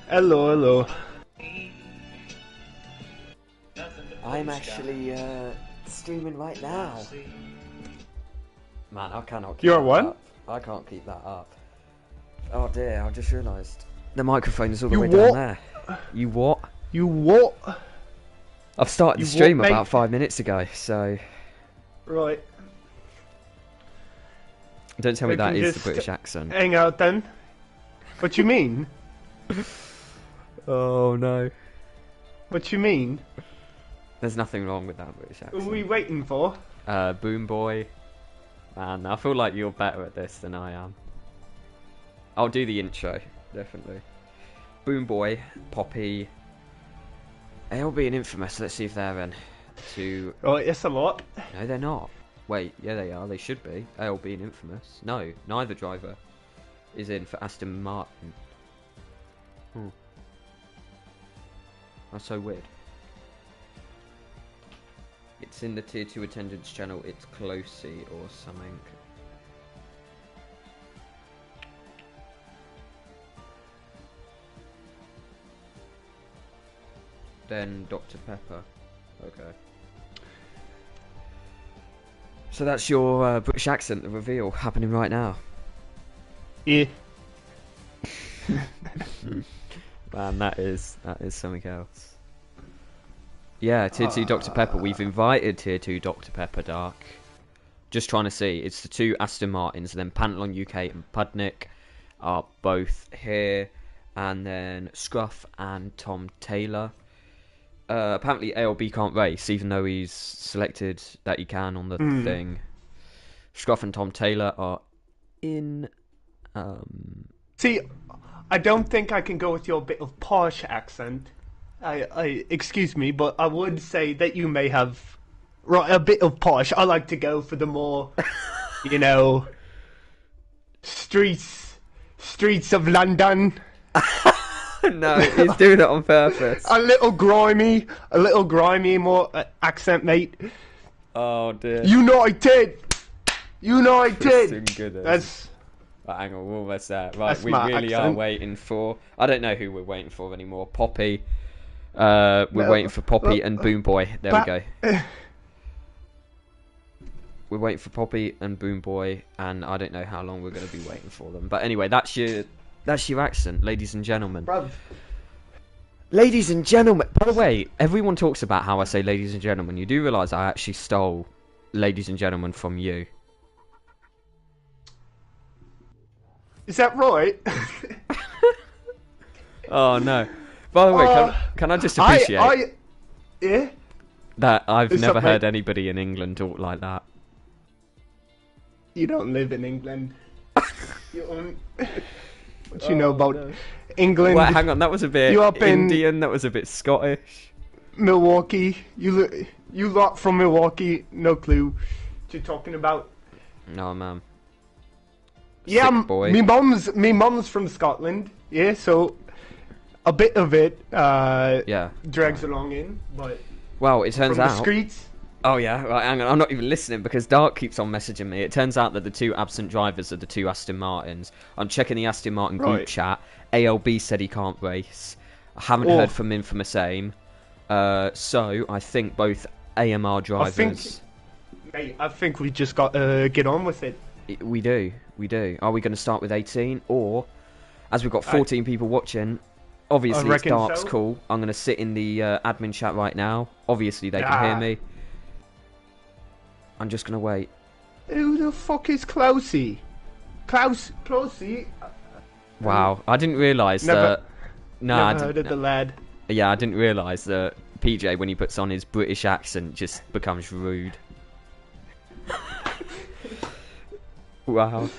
Hello, hello. I'm actually streaming right now. Man, I cannot keep You're that what? up. I can't keep that up. Oh dear, I just realised. The microphone is all the You way what? down there. You what? You what? I've started You the stream what, mate? about 5 minutes ago, so... Right. Don't tell me We that can is the just British accent. Hang out then. What you mean? Oh no. What you mean? There's nothing wrong with that British Who accent. are we waiting for? Boom Boy. Man, I feel like you're better at this than I am. I'll do the intro, definitely. Boom Boy, Poppy, ALB and Infamous. Let's see if they're in. Right, yes a lot. No, they're not. Wait, yeah they are. They should be. ALB and Infamous. No, neither driver is in for Aston Martin. That's so weird. It's in the tier 2 attendance channel. It's Closey or something. Then Dr. Pepper. Okay. So that's your British accent, the reveal, happening right now. Yeah. Man, that is something else. Yeah, tier 2 Dr. Pepper. We've invited tier 2 Dr. Pepper, Dark. Just trying to see. It's the two Aston Martins. And then Pantalon UK and Pudnick are both here. And then Scruff and Tom Taylor. Apparently ALB can't race, even though he's selected that he can on the thing. Scruff and Tom Taylor are in... See, I don't think I can go with your bit of posh accent. I excuse me, but I would say that you may have a bit of posh. I like to go for the more, you know, streets of London. No, he's doing it on purpose. A little grimy more accent, mate. Oh dear. United. Kristen Gooders. That's. Hang on, we're almost there. Right, That's we my really accent. are waiting for... I don't know who we're waiting for anymore. Poppy. We're waiting for Poppy and Boom Boy. There we go. We're waiting for Poppy and Boom Boy, and I don't know how long we're going to be waiting for them. But anyway, that's your accent, ladies and gentlemen. Bruv. Ladies and gentlemen. By the way, everyone talks about how I say ladies and gentlemen. You do realise I actually stole ladies and gentlemen from you. Is that right? Oh no! By the way, can I just appreciate yeah. that I've It's never something- heard anybody in England talk like that. You don't live in England. You don't... What you know about England? Wait, hang on, that was a bit You up in- Indian. That was a bit Scottish. Milwaukee. You lot from Milwaukee. No clue what you're talking about. No man. Yeah, Sick boy. me mum's from Scotland. Yeah, so a bit of it Yeah. drags along in, but Well, it turns from the out streets. Oh yeah, right, hang on, I'm not even listening because Dark keeps on messaging me. It turns out that the two absent drivers are the two Aston Martins. I'm checking the Aston Martin group Right. chat. ALB said he can't race. I haven't heard Oh, from Infamous Aim. So I think both AMR drivers... mate, I think we just got to get on with it. We do. Are we going to start with 18? Or, as we've got 14 people watching, obviously it's Dark's call. I'm going to sit in the admin chat right now. Obviously they can hear me. I'm just going to wait. Who the fuck is Klausy? Klausy? Wow, I didn't realise that... No, I never heard of the lad. Yeah, I didn't realise that PJ, when he puts on his British accent, just becomes rude. Wow,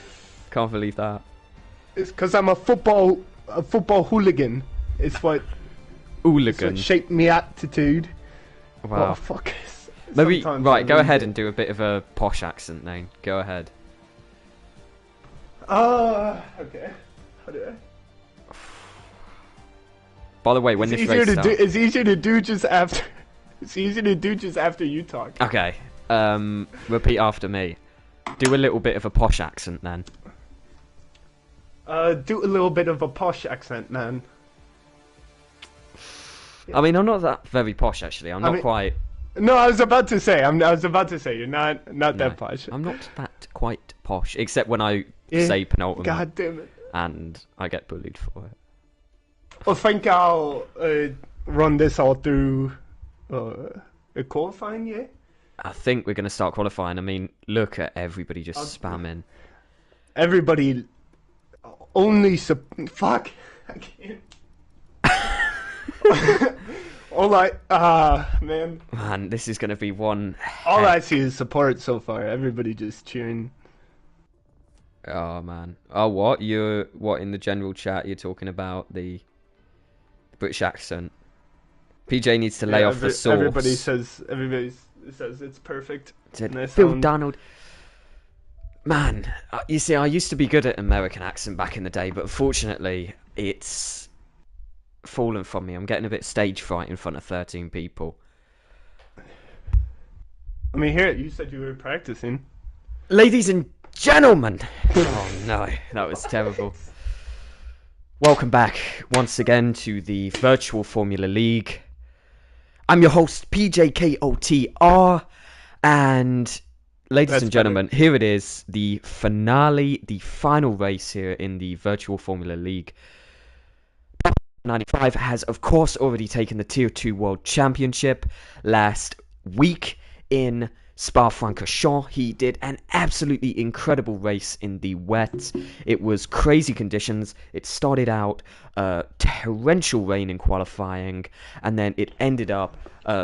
can't believe that. It's because I'm a football hooligan. It's what shaped me attitude. Wow. Oh, fuck. Maybe, right, go ahead and do a bit of a posh accent then. Go ahead. Okay. How do I? By the way, when this race starts... It's easier to do just after... It's easier to do just after you talk. Okay. Repeat after me. Do a little bit of a posh accent then. Do a little bit of a posh accent, man. I mean, I'm not that very posh, actually. I'm not quite... No, I was about to say. I was about to say you're not that posh. I'm not that quite posh, except when I say penultimate. God damn it! And I get bullied for it. I think I'll run this all through a qualifying. Yeah. I think we're going to start qualifying. I mean, look at everybody just spamming. Everybody only fuck. I can't. Man. Man, this is going to be one. All I see is support so far. Everybody just cheering. Oh man. Oh, what? What in the general chat? You're talking about the British accent. PJ needs to lay off the sauce. Everybody says it's perfect. Phil Donald. Man, you see, I used to be good at American accent back in the day, but unfortunately, it's fallen from me. I'm getting a bit stage fright in front of 13 people. I mean, here, you said you were practicing. Ladies and gentlemen! Oh no, that was terrible. Welcome back once again to the Virtual Formula League. I'm your host, PJKOTR, and ladies and gentlemen, here it is, the finale, the final race here in the Virtual Formula League. 95 has, of course, already taken the Tier 2 World Championship last week in Spa-Francorchamps. He did an absolutely incredible race in the wet. It was crazy conditions. It started out torrential rain in qualifying, and then it ended up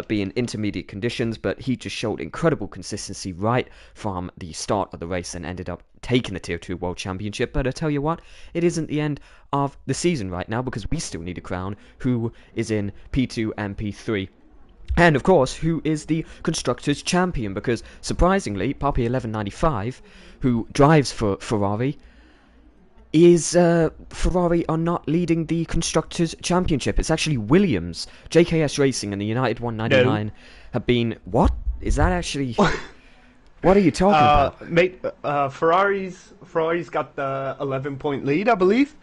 being intermediate conditions, but he just showed incredible consistency right from the start of the race and ended up taking the Tier 2 World Championship. But I tell you what, it isn't the end of the season right now, because we still need a crown who is in P2 and P3. And, of course, who is the Constructors' Champion, because, surprisingly, Poppy 1195, who drives for Ferrari, Ferrari are not leading the Constructors' Championship. It's actually Williams. JKS Racing and the United 199 have been... What? Is that actually... What are you talking about? Mate, Ferrari's got the 11-point lead, I believe.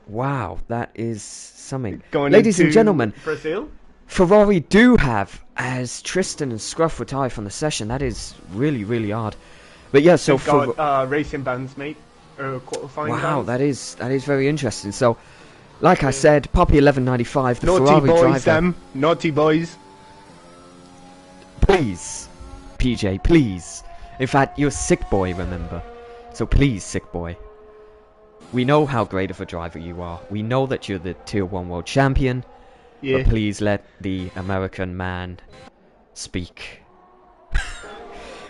Wow, that is something. Ladies and gentlemen... Brazil? Ferrari do have, as Tristan and Scruff retire from the session. That is really, really hard. But yeah, so for racing bands, mate, qualifying. Wow, bands. that is very interesting. So, like I said, Poppy 1195, the naughty Ferrari boys, driver. them naughty boys. Please, PJ, please. In fact, you're a sick boy, remember? So please, sick boy. We know how great of a driver you are. We know that you're the Tier 1 World Champion. Yeah. But please let the American man speak.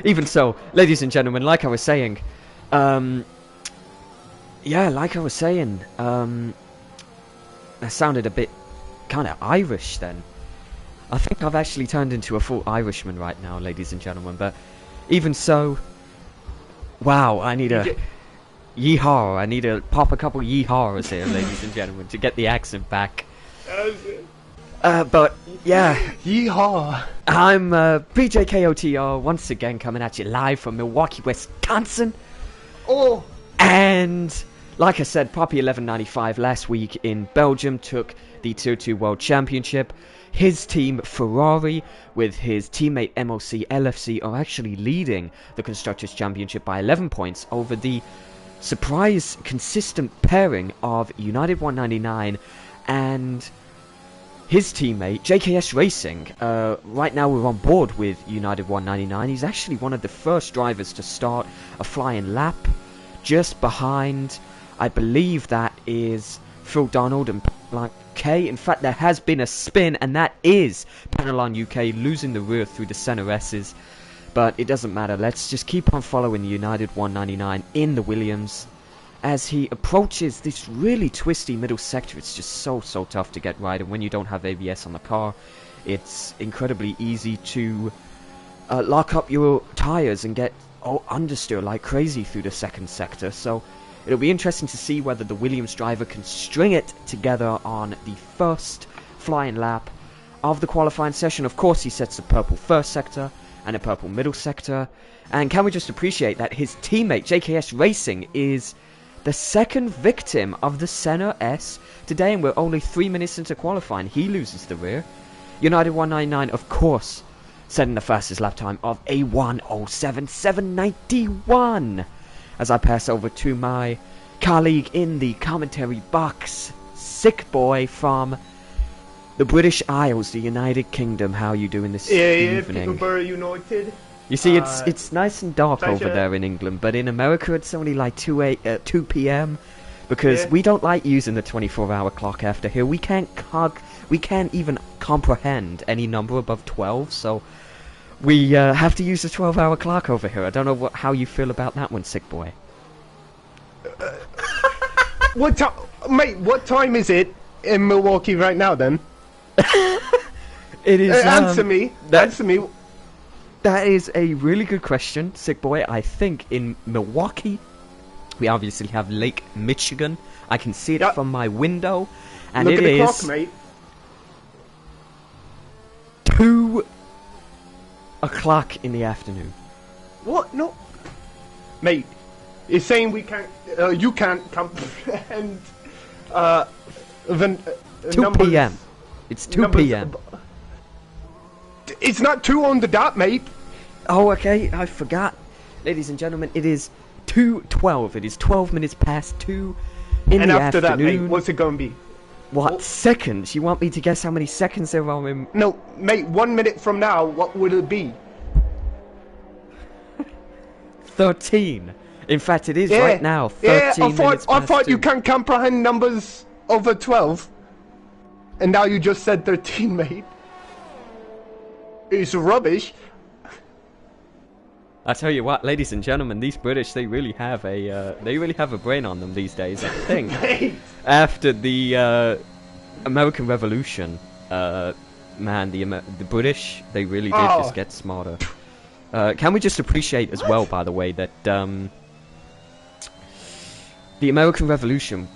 Even so, ladies and gentlemen, like I was saying, I sounded a bit kind of Irish then. I think I've actually turned into a full Irishman right now, ladies and gentlemen, but even so, wow, I need a yeehaw. I need to pop a couple yeehaws here, ladies and gentlemen, to get the accent back. But yeah, Yeehaw! I'm BJKOTR once again coming at you live from Milwaukee, Wisconsin. Oh! And like I said, Poppy 1195 last week in Belgium took the Tier 2 World Championship. His team, Ferrari, with his teammate MOC LFC, are actually leading the Constructors' Championship by 11 points over the surprise consistent pairing of United 199 and his teammate, JKS Racing. Right now we're on board with United 199. He's actually one of the first drivers to start a flying lap, just behind, I believe that is Phil Donald and Panelon UK. In fact, there has been a spin, and that is Panelon UK losing the rear through the center S's. But it doesn't matter. Let's just keep on following United 199 in the Williams as he approaches this really twisty middle sector. It's just so tough to get right, and when you don't have ABS on the car, it's incredibly easy to lock up your tires and get understeer like crazy through the second sector. So it'll be interesting to see whether the Williams driver can string it together on the first flying lap of the qualifying session. Of course, he sets a purple first sector and a purple middle sector, and can we just appreciate that his teammate JKS Racing is the second victim of the center S today, and we're only 3 minutes into qualifying. He loses the rear. United 199, of course, setting the fastest lap time of a 1:07.791. As I pass over to my colleague in the commentary box, Sick Boy from the British Isles, the United Kingdom. How are you doing this evening? Peterborough United. You see, it's nice and dark over there in England, but in America it's only like 2 p.m. because we don't like using the 24-hour clock after here. We can't even comprehend any number above 12, so we have to use the 12-hour clock over here. I don't know how you feel about that one, Sick Boy. Mate, what time is it in Milwaukee right now, then? It is. Answer me. Answer me. That is a really good question, Sick Boy. I think in Milwaukee, we obviously have Lake Michigan. I can see it from my window, and Look it at the is clock, mate. 2 o'clock in the afternoon. What? No, mate. You're saying we can't. You can't comprehend. 2 p.m. It's 2 p.m. It's not 2 on the dot, mate. Oh, okay. I forgot. Ladies and gentlemen, it is 2:12. It is 12 minutes past 2 in the afternoon. And after that, mate, what's it gonna be? What seconds? You want me to guess how many seconds there are in... No, mate, 1 minute from now, what would it be? 13. In fact, it is right now 13 minutes I past thought 2. you can't comprehend numbers over 12. And now you just said 13, mate. It's rubbish. I tell you what, ladies and gentlemen, these British, they really have a brain on them these days, I think. After the American Revolution, man, the British, they really did just get smarter. Can we just appreciate as well, by the way, that the American Revolution,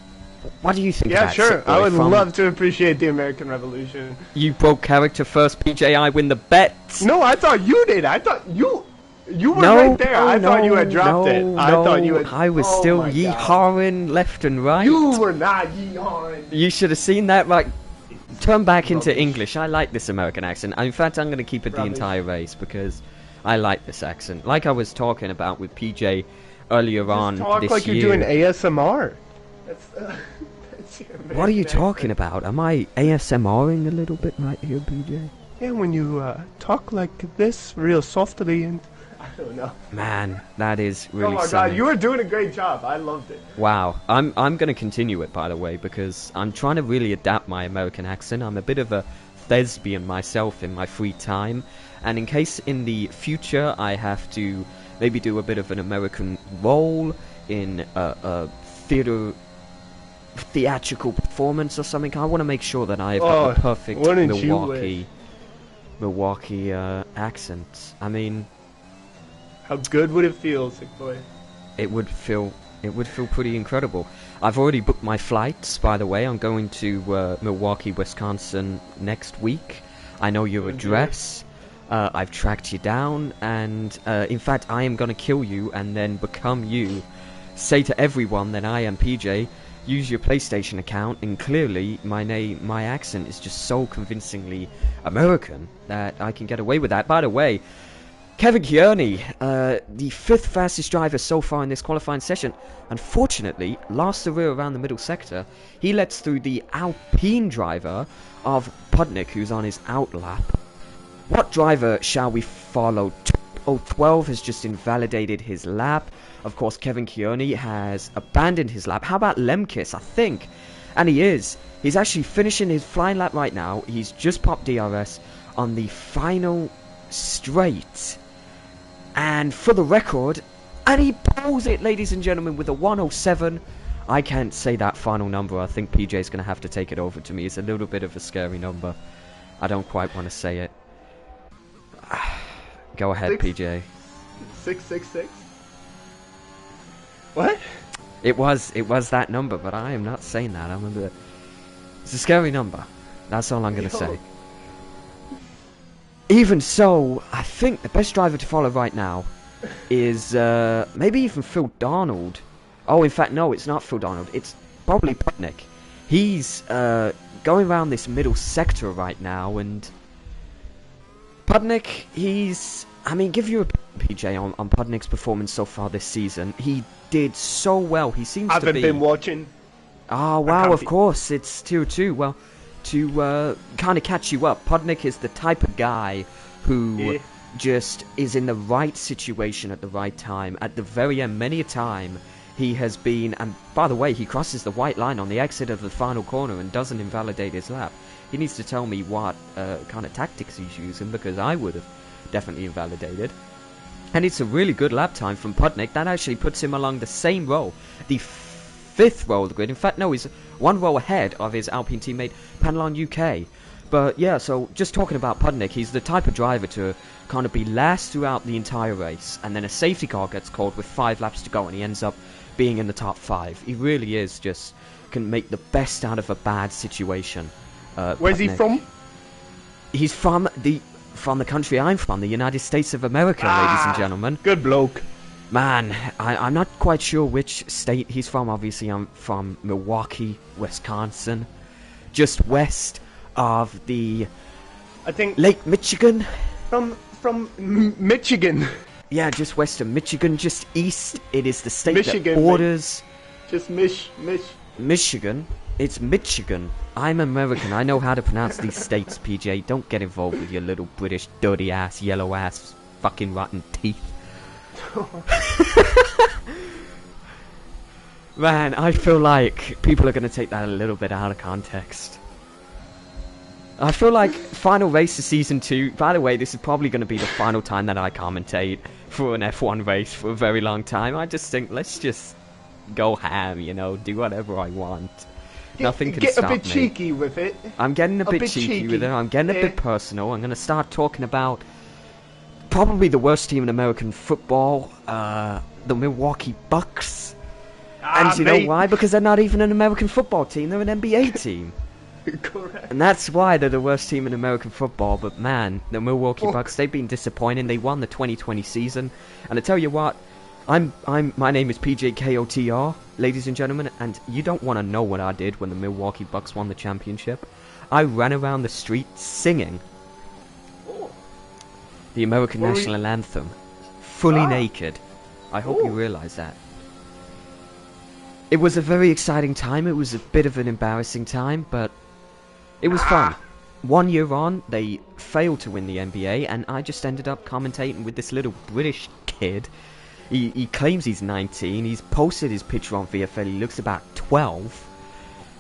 what do you think of that? Yeah, sure. I would love to appreciate the American Revolution. You broke character first, PJ. I win the bet. No, I thought you did. I thought you were right there. I thought you had dropped it. I thought you had. I was still yee-hawing left and right. You were not yee-hawing. You should have seen that. Right. Turn back into English. I like this American accent. In fact, I'm going to keep it the entire race because I like this accent. Like I was talking about with PJ earlier on this year. Talk like you're doing ASMR. What are you talking about? Am I ASMRing a little bit right here, PJ? Yeah, when you talk like this, real softly, and I don't know. Man, that is really. Oh my god, you were doing a great job. I loved it. Wow, I'm going to continue it, by the way, because I'm trying to really adapt my American accent. I'm a bit of a thespian myself in my free time, and in case in the future I have to maybe do a bit of an American role in a theatrical performance or something, I want to make sure that I've got the perfect Milwaukee accent. I mean, how good would it feel, Sick Boy? It would feel It would feel pretty incredible. I've already booked my flights, by the way. I'm going to Milwaukee, Wisconsin next week. I know your address. I've tracked you down, and in fact, I am going to kill you and then become you. Say to everyone that I am PJ. Use your PlayStation account, and clearly my accent is just so convincingly American that I can get away with that. By the way, Kevin Kearney, the 5th fastest driver so far in this qualifying session, unfortunately lost the rear around the middle sector. He lets through the Alpine driver of Pudnick, who's on his out lap. What driver shall we follow? 012 has just invalidated his lap. Of course, Kevin Kearney has abandoned his lap. How about Lemkis, I think? And he is. He's actually finishing his flying lap right now. He's just popped DRS on the final straight. And for the record, and he pulls it, ladies and gentlemen, with a 107. I can't say that final number. I think PJ's going to have to take it over to me. It's a little bit of a scary number. I don't quite want to say it. Go ahead, PJ. 666. What? It was that number, but I am not saying that. It's a scary number. That's all I'm going to say. Even so, I think the best driver to follow right now is maybe even Phil Darnold. Oh, in fact, no, it's not Phil Darnold. It's probably Putnick. He's going around this middle sector right now, and Pudnick, give you a PJ on Pudnick's performance so far this season. He did so well. He seems to be... I haven't been watching. Oh, wow, of course. It's Tier 2. Well, to kind of catch you up, Pudnick is the type of guy who just is in the right situation at the right time. At the very end, many a time, he has been... And by the way, he crosses the white line on the exit of the final corner and doesn't invalidate his lap. He needs to tell me what kind of tactics he's using, because I would have definitely invalidated. And it's a really good lap time from Pudnick. That actually puts him along the same row, the 5th row of the grid. In fact, no, he's one row ahead of his Alpine teammate Panelon UK. But yeah, so just talking about Pudnick, he's the type of driver to kind of be last throughout the entire race, and then a safety car gets called with 5 laps to go, and he ends up being in the top 5. He really is just can make the best out of a bad situation. Where's he from? He's from the country I'm from, the United States of America, ladies and gentlemen. Good bloke. Man, I'm not quite sure which state he's from. Obviously, I'm from Milwaukee, Wisconsin, just west of the... I think... Lake Michigan? From Michigan. Yeah, just west of Michigan, just east. It is the state Michigan, that borders... Just Michigan. It's Michigan. I'm American. I know how to pronounce these states, PJ. Don't get involved with your little British dirty ass, yellow ass, fucking rotten teeth. Man, I feel like people are going to take that a little bit out of context. I feel like final race of season 2. By the way, this is probably going to be the final time that I commentate for an F1 race for a very long time. I just think, let's just go ham, do whatever I want. Nothing can stop me. Get a bit cheeky with it. I'm getting a bit cheeky with it. I'm getting a bit personal. I'm going to start talking about probably the worst team in American football, the Milwaukee Bucks. And you know why? Because they're not even an American football team. They're an NBA team. Correct. And that's why they're the worst team in American football. But man, the Milwaukee Bucks, they've been disappointing. They won the 2020 season. And I tell you what, my name is PJKOTR, ladies and gentlemen, and you don't want to know what I did when the Milwaukee Bucks won the championship. I ran around the street singing the American national anthem, fully naked. I hope you realize that. It was a very exciting time. It was a bit of an embarrassing time, but it was fun. 1 year on, they failed to win the NBA, and I just ended up commentating with this little British kid. He claims he's 19. He's posted his picture on VFL. He looks about 12.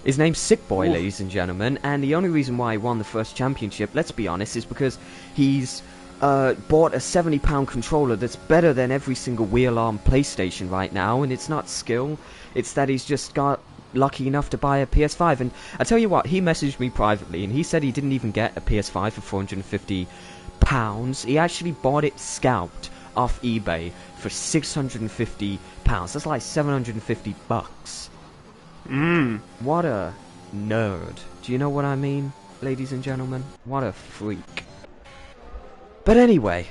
His name's Sick Boy, ladies and gentlemen. And the only reason why he won the first championship, let's be honest, is because he's bought a £70 controller that's better than every single wheel on PlayStation right now. And it's not skill. It's that he's just got lucky enough to buy a PS5. And I tell you what, he messaged me privately, and he said he didn't even get a PS5 for £450. He actually bought it scalped off eBay for £650. That's like $750. What a nerd. Do you know what I mean, ladies and gentlemen? What a freak. But anyway,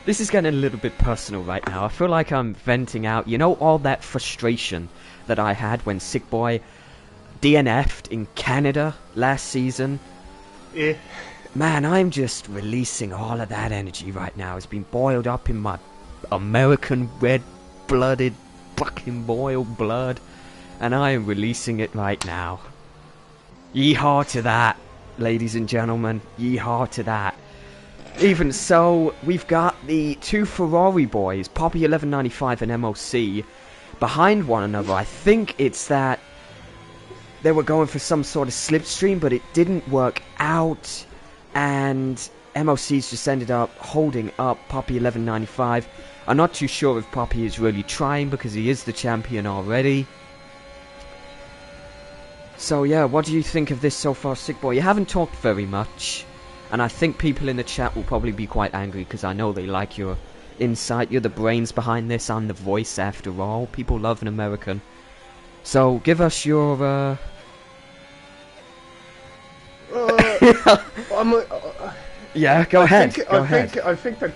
this is getting a little bit personal right now. I feel like I'm venting out, you know, all that frustration that I had when Sick Boy DNF'd in Canada last season. Yeah. Man, I'm just releasing all of that energy right now. It's been boiled up in my American red-blooded fucking boiled blood, and I am releasing it right now. Yeehaw to that, ladies and gentlemen. Yeehaw to that. Even so, we've got the two Ferrari boys, Poppy 1195 and MOC, behind one another. I think it's that they were going for some sort of slipstream, but it didn't work out, and MOC's just ended up holding up Poppy 1195. I'm not too sure if Poppy is really trying, because he is the champion already. So yeah, what do you think of this so far, Sick Boy? You haven't talked very much, and I think people in the chat will probably be quite angry, because I know they like your insight. You're the brains behind this. I'm the voice, after all. People love an American. So give us your yeah, go ahead. I think the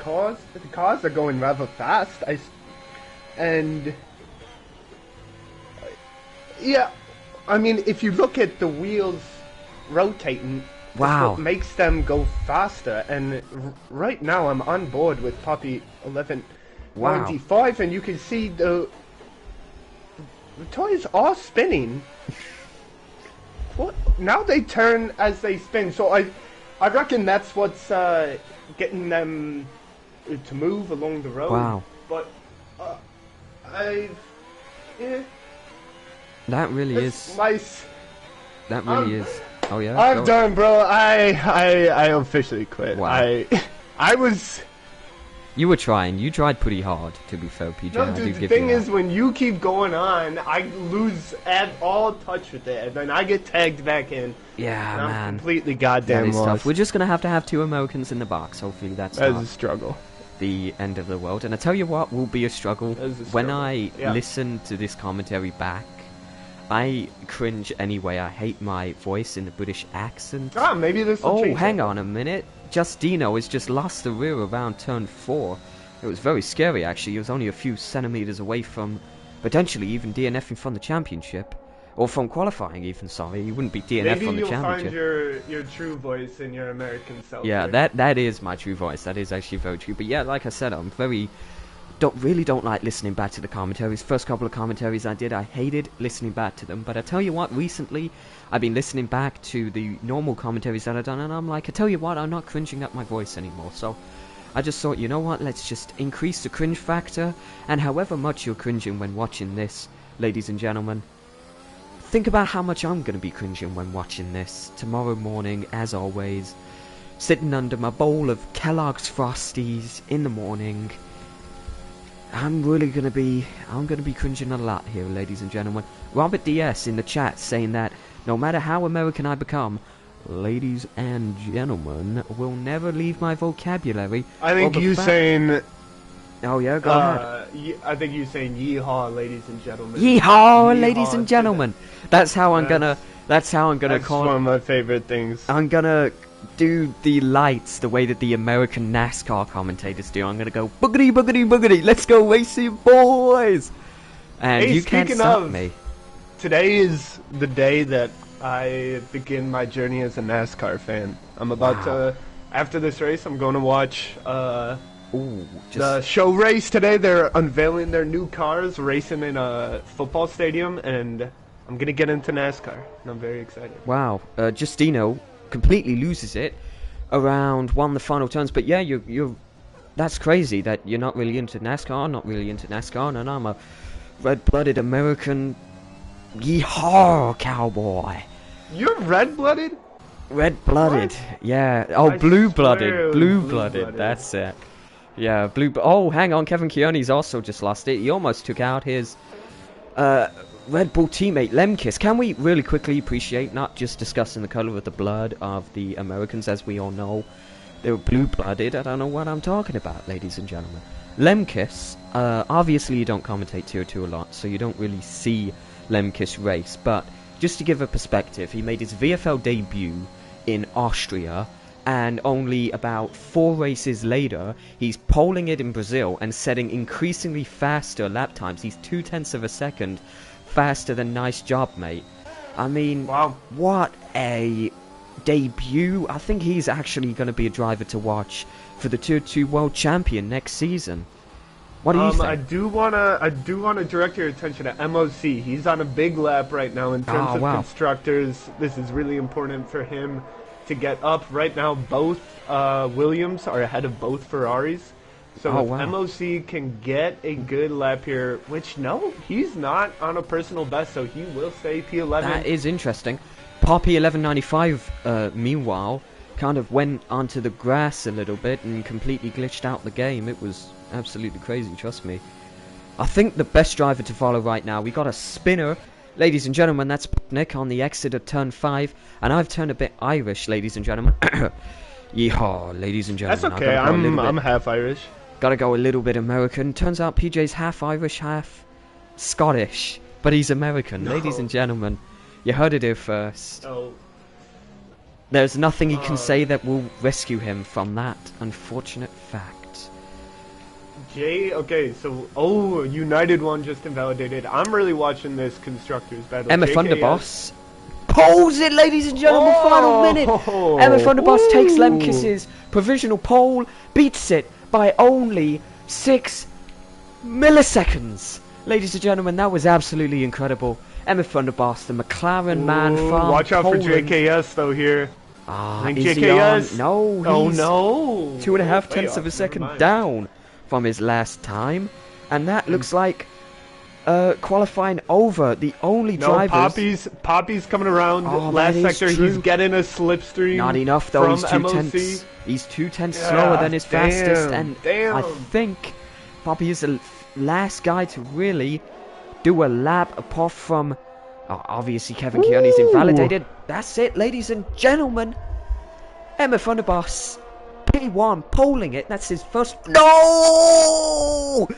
cars are going rather fast. Yeah, I mean, if you look at the wheels rotating, wow, it's what makes them go faster. And right now, I'm on board with Poppy 1195, and you can see the toys are spinning. What? Now they turn as they spin, so I reckon that's what's getting them to move along the road. Wow. But that really is nice. That really is. Oh yeah. I'm done, bro. I officially quit. Wow. I was. You were trying. You tried pretty hard, to be fair, PJ. No, dude, the thing is, when you keep going on, I lose all touch with it, and then I get tagged back in. Yeah, and man. I'm completely goddamn lost. Tough. We're just going to have two Americans in the box. Hopefully that's a struggle. The end of the world. And I tell you what will be a struggle. When I Yeah. listen to this commentary back, I cringe anyway. I hate my voice in the British accent. Ah, maybe this will change. Oh, hang on a minute. Justino has just lost the rear around turn 4. It was very scary, actually. He was only a few centimeters away from potentially even DNFing from the championship. Or from qualifying even, sorry. He wouldn't be DNF from the championship. Maybe you'll find your true voice in your American self. Yeah, that is my true voice. That is actually very true. But yeah, like I said, I'm really don't like listening back to the commentaries. First couple of commentaries I did, I hated listening back to them. But I tell you what, recently I've been listening back to the normal commentaries that I've done, and I'm like, I tell you what, I'm not cringing at my voice anymore. So I just thought, you know what, let's just increase the cringe factor. And however much you're cringing when watching this, ladies and gentlemen, think about how much I'm going to be cringing when watching this tomorrow morning, as always, sitting under my bowl of Kellogg's Frosties in the morning. I'm going to be cringing a lot here, ladies and gentlemen. Robert DS in the chat saying that no matter how American I become, ladies and gentlemen will never leave my vocabulary. I think you saying... Oh yeah, go ahead. I think you saying yeehaw, ladies and gentlemen. Yeehaw, ladies and gentlemen. That's how I'm gonna call. That's one of my favorite things. I'm gonna do the lights the way that the American NASCAR commentators do. I'm gonna go boogity boogity boogity. Let's go racing, boys. And hey, you can't stop me. Today is the day that I begin my journey as a NASCAR fan. I'm about to. After this race, I'm going to watch. The show race today. They're unveiling their new cars, racing in a football stadium, and I'm gonna get into NASCAR, and I'm very excited. Wow, Justino completely loses it around one of the final turns. But yeah, you're that's crazy that you're not really into NASCAR, not really into NASCAR, and I'm a red-blooded American yeehaw cowboy. You're red-blooded? Red-blooded, yeah. Oh, blue-blooded, blue-blooded. That's it. Yeah, oh, hang on, Kevin Kearney's also just lost it. He almost took out his Red Bull teammate, Lemkis. Can we really quickly appreciate not just discussing the colour of the blood of the Americans, as we all know, They were blue-blooded. I don't know what I'm talking about, ladies and gentlemen. Lemkis, obviously you don't commentate Tier 2 a lot, so you don't really see Lemkis race, but just to give a perspective, he made his VFL debut in Austria, and only about 4 races later, he's poling it in Brazil and setting increasingly faster lap times. He's 0.2 of a second faster than Nice Job Mate. I mean, wow, what a debut. I think he's actually going to be a driver to watch for the Tier 2 World Champion next season. What do you think? I do wanna direct your attention to MOC. He's on a big lap right now in terms of constructors. This is really important for him to get up. Right now, both Williams are ahead of both Ferraris. So if MOC can get a good lap here, which no, he's not on a personal best, so he will stay P11. That is interesting. Poppy 1195, meanwhile, kind of went onto the grass a little bit and completely glitched out the game. It was absolutely crazy, trust me. I think the best driver to follow right now, we got a spinner. Ladies and gentlemen, that's Nick on the exit of turn 5. And I've turned a bit Irish, ladies and gentlemen. Yeehaw, ladies and gentlemen. That's okay, I'm half Irish. Gotta go a little bit American. Turns out PJ's half Irish, half Scottish. But he's American, ladies and gentlemen. You heard it here first. Oh. There's nothing he can say that will rescue him from that unfortunate fact. Okay, so, United one just invalidated. I'm really watching this Constructors battle. Emma Thunderboss poles it, ladies and gentlemen, final minute. Emma Thunderboss takes Lemkis's provisional pole, beats it by only 6 milliseconds. Ladies and gentlemen, that was absolutely incredible. Emma Thunderboss, the McLaren man from watch out Poland. for JKS though here. Is JKS? He No, he's no. 2.5 tenths of a second down from his last time, and that looks like qualifying over. The only drivers. Poppy's coming around. Last sector, he's getting a slipstream. Not enough though. He's 2 MOC. tenths. He's 2 tenths slower than his fastest, and I think Poppy is the last guy to really do a lap apart from. Obviously, Kevin Kearney's invalidated. That's it, ladies and gentlemen. Emma Thunderboss, P1, polling it. That's his first. No!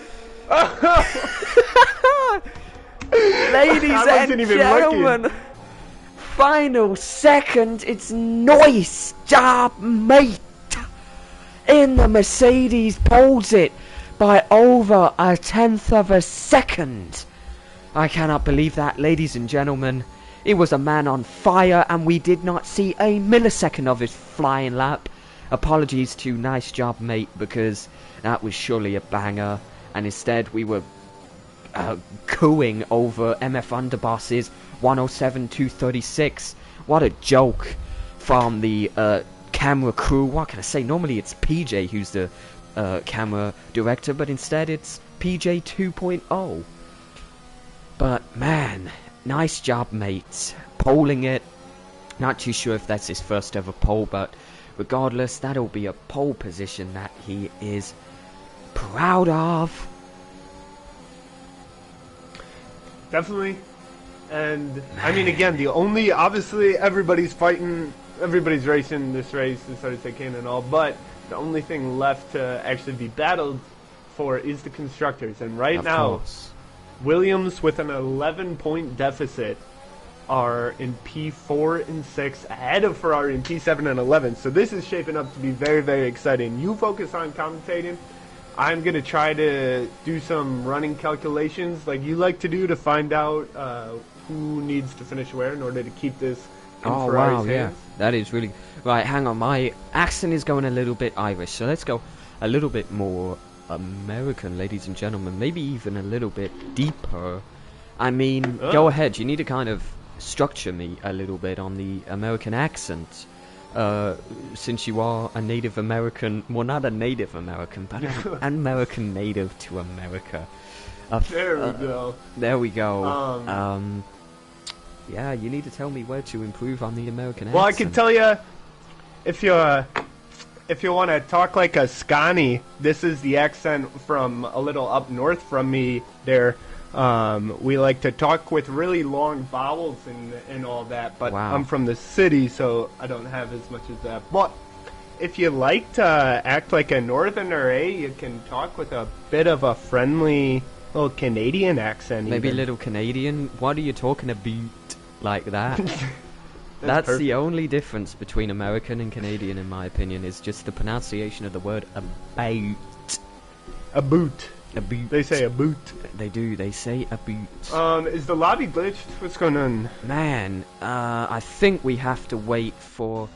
Ladies and gentlemen, final second. It's Nice Job Mate in the Mercedes. Poles it by over 1/10 of a second. I cannot believe that, ladies and gentlemen. It was a man on fire, and we did not see a millisecond of his flying lap. Apologies to Nice Job Mate, because that was surely a banger, and instead we were cooing over MF Underboss's 107.236. What a joke from the camera crew. What can I say? Normally it's PJ who's the camera director, but instead it's PJ 2.0. But man, Nice Job Mate, poling it. Not too sure if that's his first ever pole, but regardless, that'll be a pole position that he is proud of. Definitely. And I mean, again, obviously everybody's racing this race as hard as they can and all, but the only thing left to actually be battled for is the constructors. And right now, Williams, with an 11-point deficit, are in P4 and 6, ahead of Ferrari in P7 and 11. So this is shaping up to be very, very exciting. You focus on commentating. I'm going to try to do some running calculations like you like to do to find out who needs to finish where in order to keep this in Ferrari's hands. Yeah. That is really... Right, hang on. My accent is going a little bit Irish, so let's go a little bit more American, ladies and gentlemen. Maybe even a little bit deeper. I mean, go ahead. You need to kind of structure me a little bit on the American accent. Since you are a Native American, well, not a Native American, but an American native to America. There we go. There we go. Yeah, you need to tell me where to improve on the American accent. Well, I can tell you, if you want to talk like a Scotty, this is the accent from a little up north from me there. We like to talk with really long vowels and all that, but I'm from the city, so I don't have as much as that. But if you like to act like a northerner, you can talk with a bit of a friendly little Canadian accent. Maybe a even. little Canadian. What are you talking about like that? That's perfect. the only difference between American and Canadian, in my opinion, is just the pronunciation of the word about. A boot. A boot. They say a boot. They do. They say a boot. Is the lobby glitched? What's going on? Man, I think we have to wait for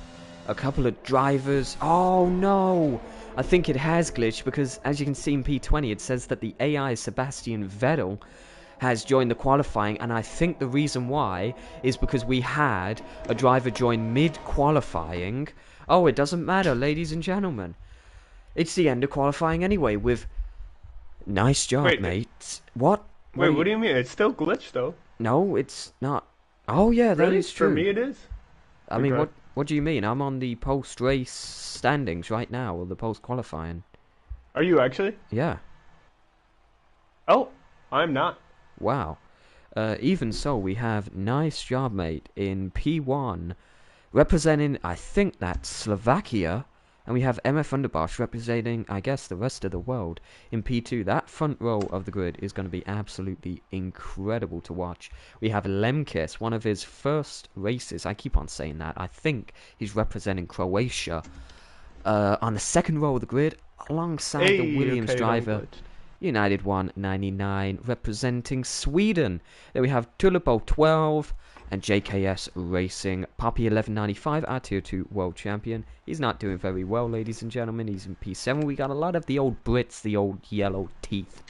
a couple of drivers. Oh no! I think it has glitched because, as you can see in P20, it says that the AI Sebastian Vettel has joined the qualifying, and I think the reason why is because we had a driver join mid-qualifying. Oh, it doesn't matter, ladies and gentlemen. It's the end of qualifying anyway with... Nice job, Wait, mate. What? Wait, what do you mean? It's still glitched, though. No, it's not. Oh, yeah, that Really? is true. For me, it is. I mean, what do you mean? I'm on the post-race standings right now, or the post-qualifying. Are you actually? Yeah. Oh, I'm not. Wow. Even so, we have Nice Job Mate in P1, representing, I think that's Slovakia, and we have MF Underbosh representing, I guess, the rest of the world in P2. That front row of the grid is going to be absolutely incredible to watch. We have Lemkis, one of his first races. I keep on saying that. I think he's representing Croatia. On the second row of the grid, alongside the Williams driver, United 199, representing Sweden. Then we have Tulipo 12 and JKS Racing. Poppy 1195, our Tier 2 World Champion. He's not doing very well, ladies and gentlemen. He's in P7. We got a lot of the old Brits, the old yellow teeth.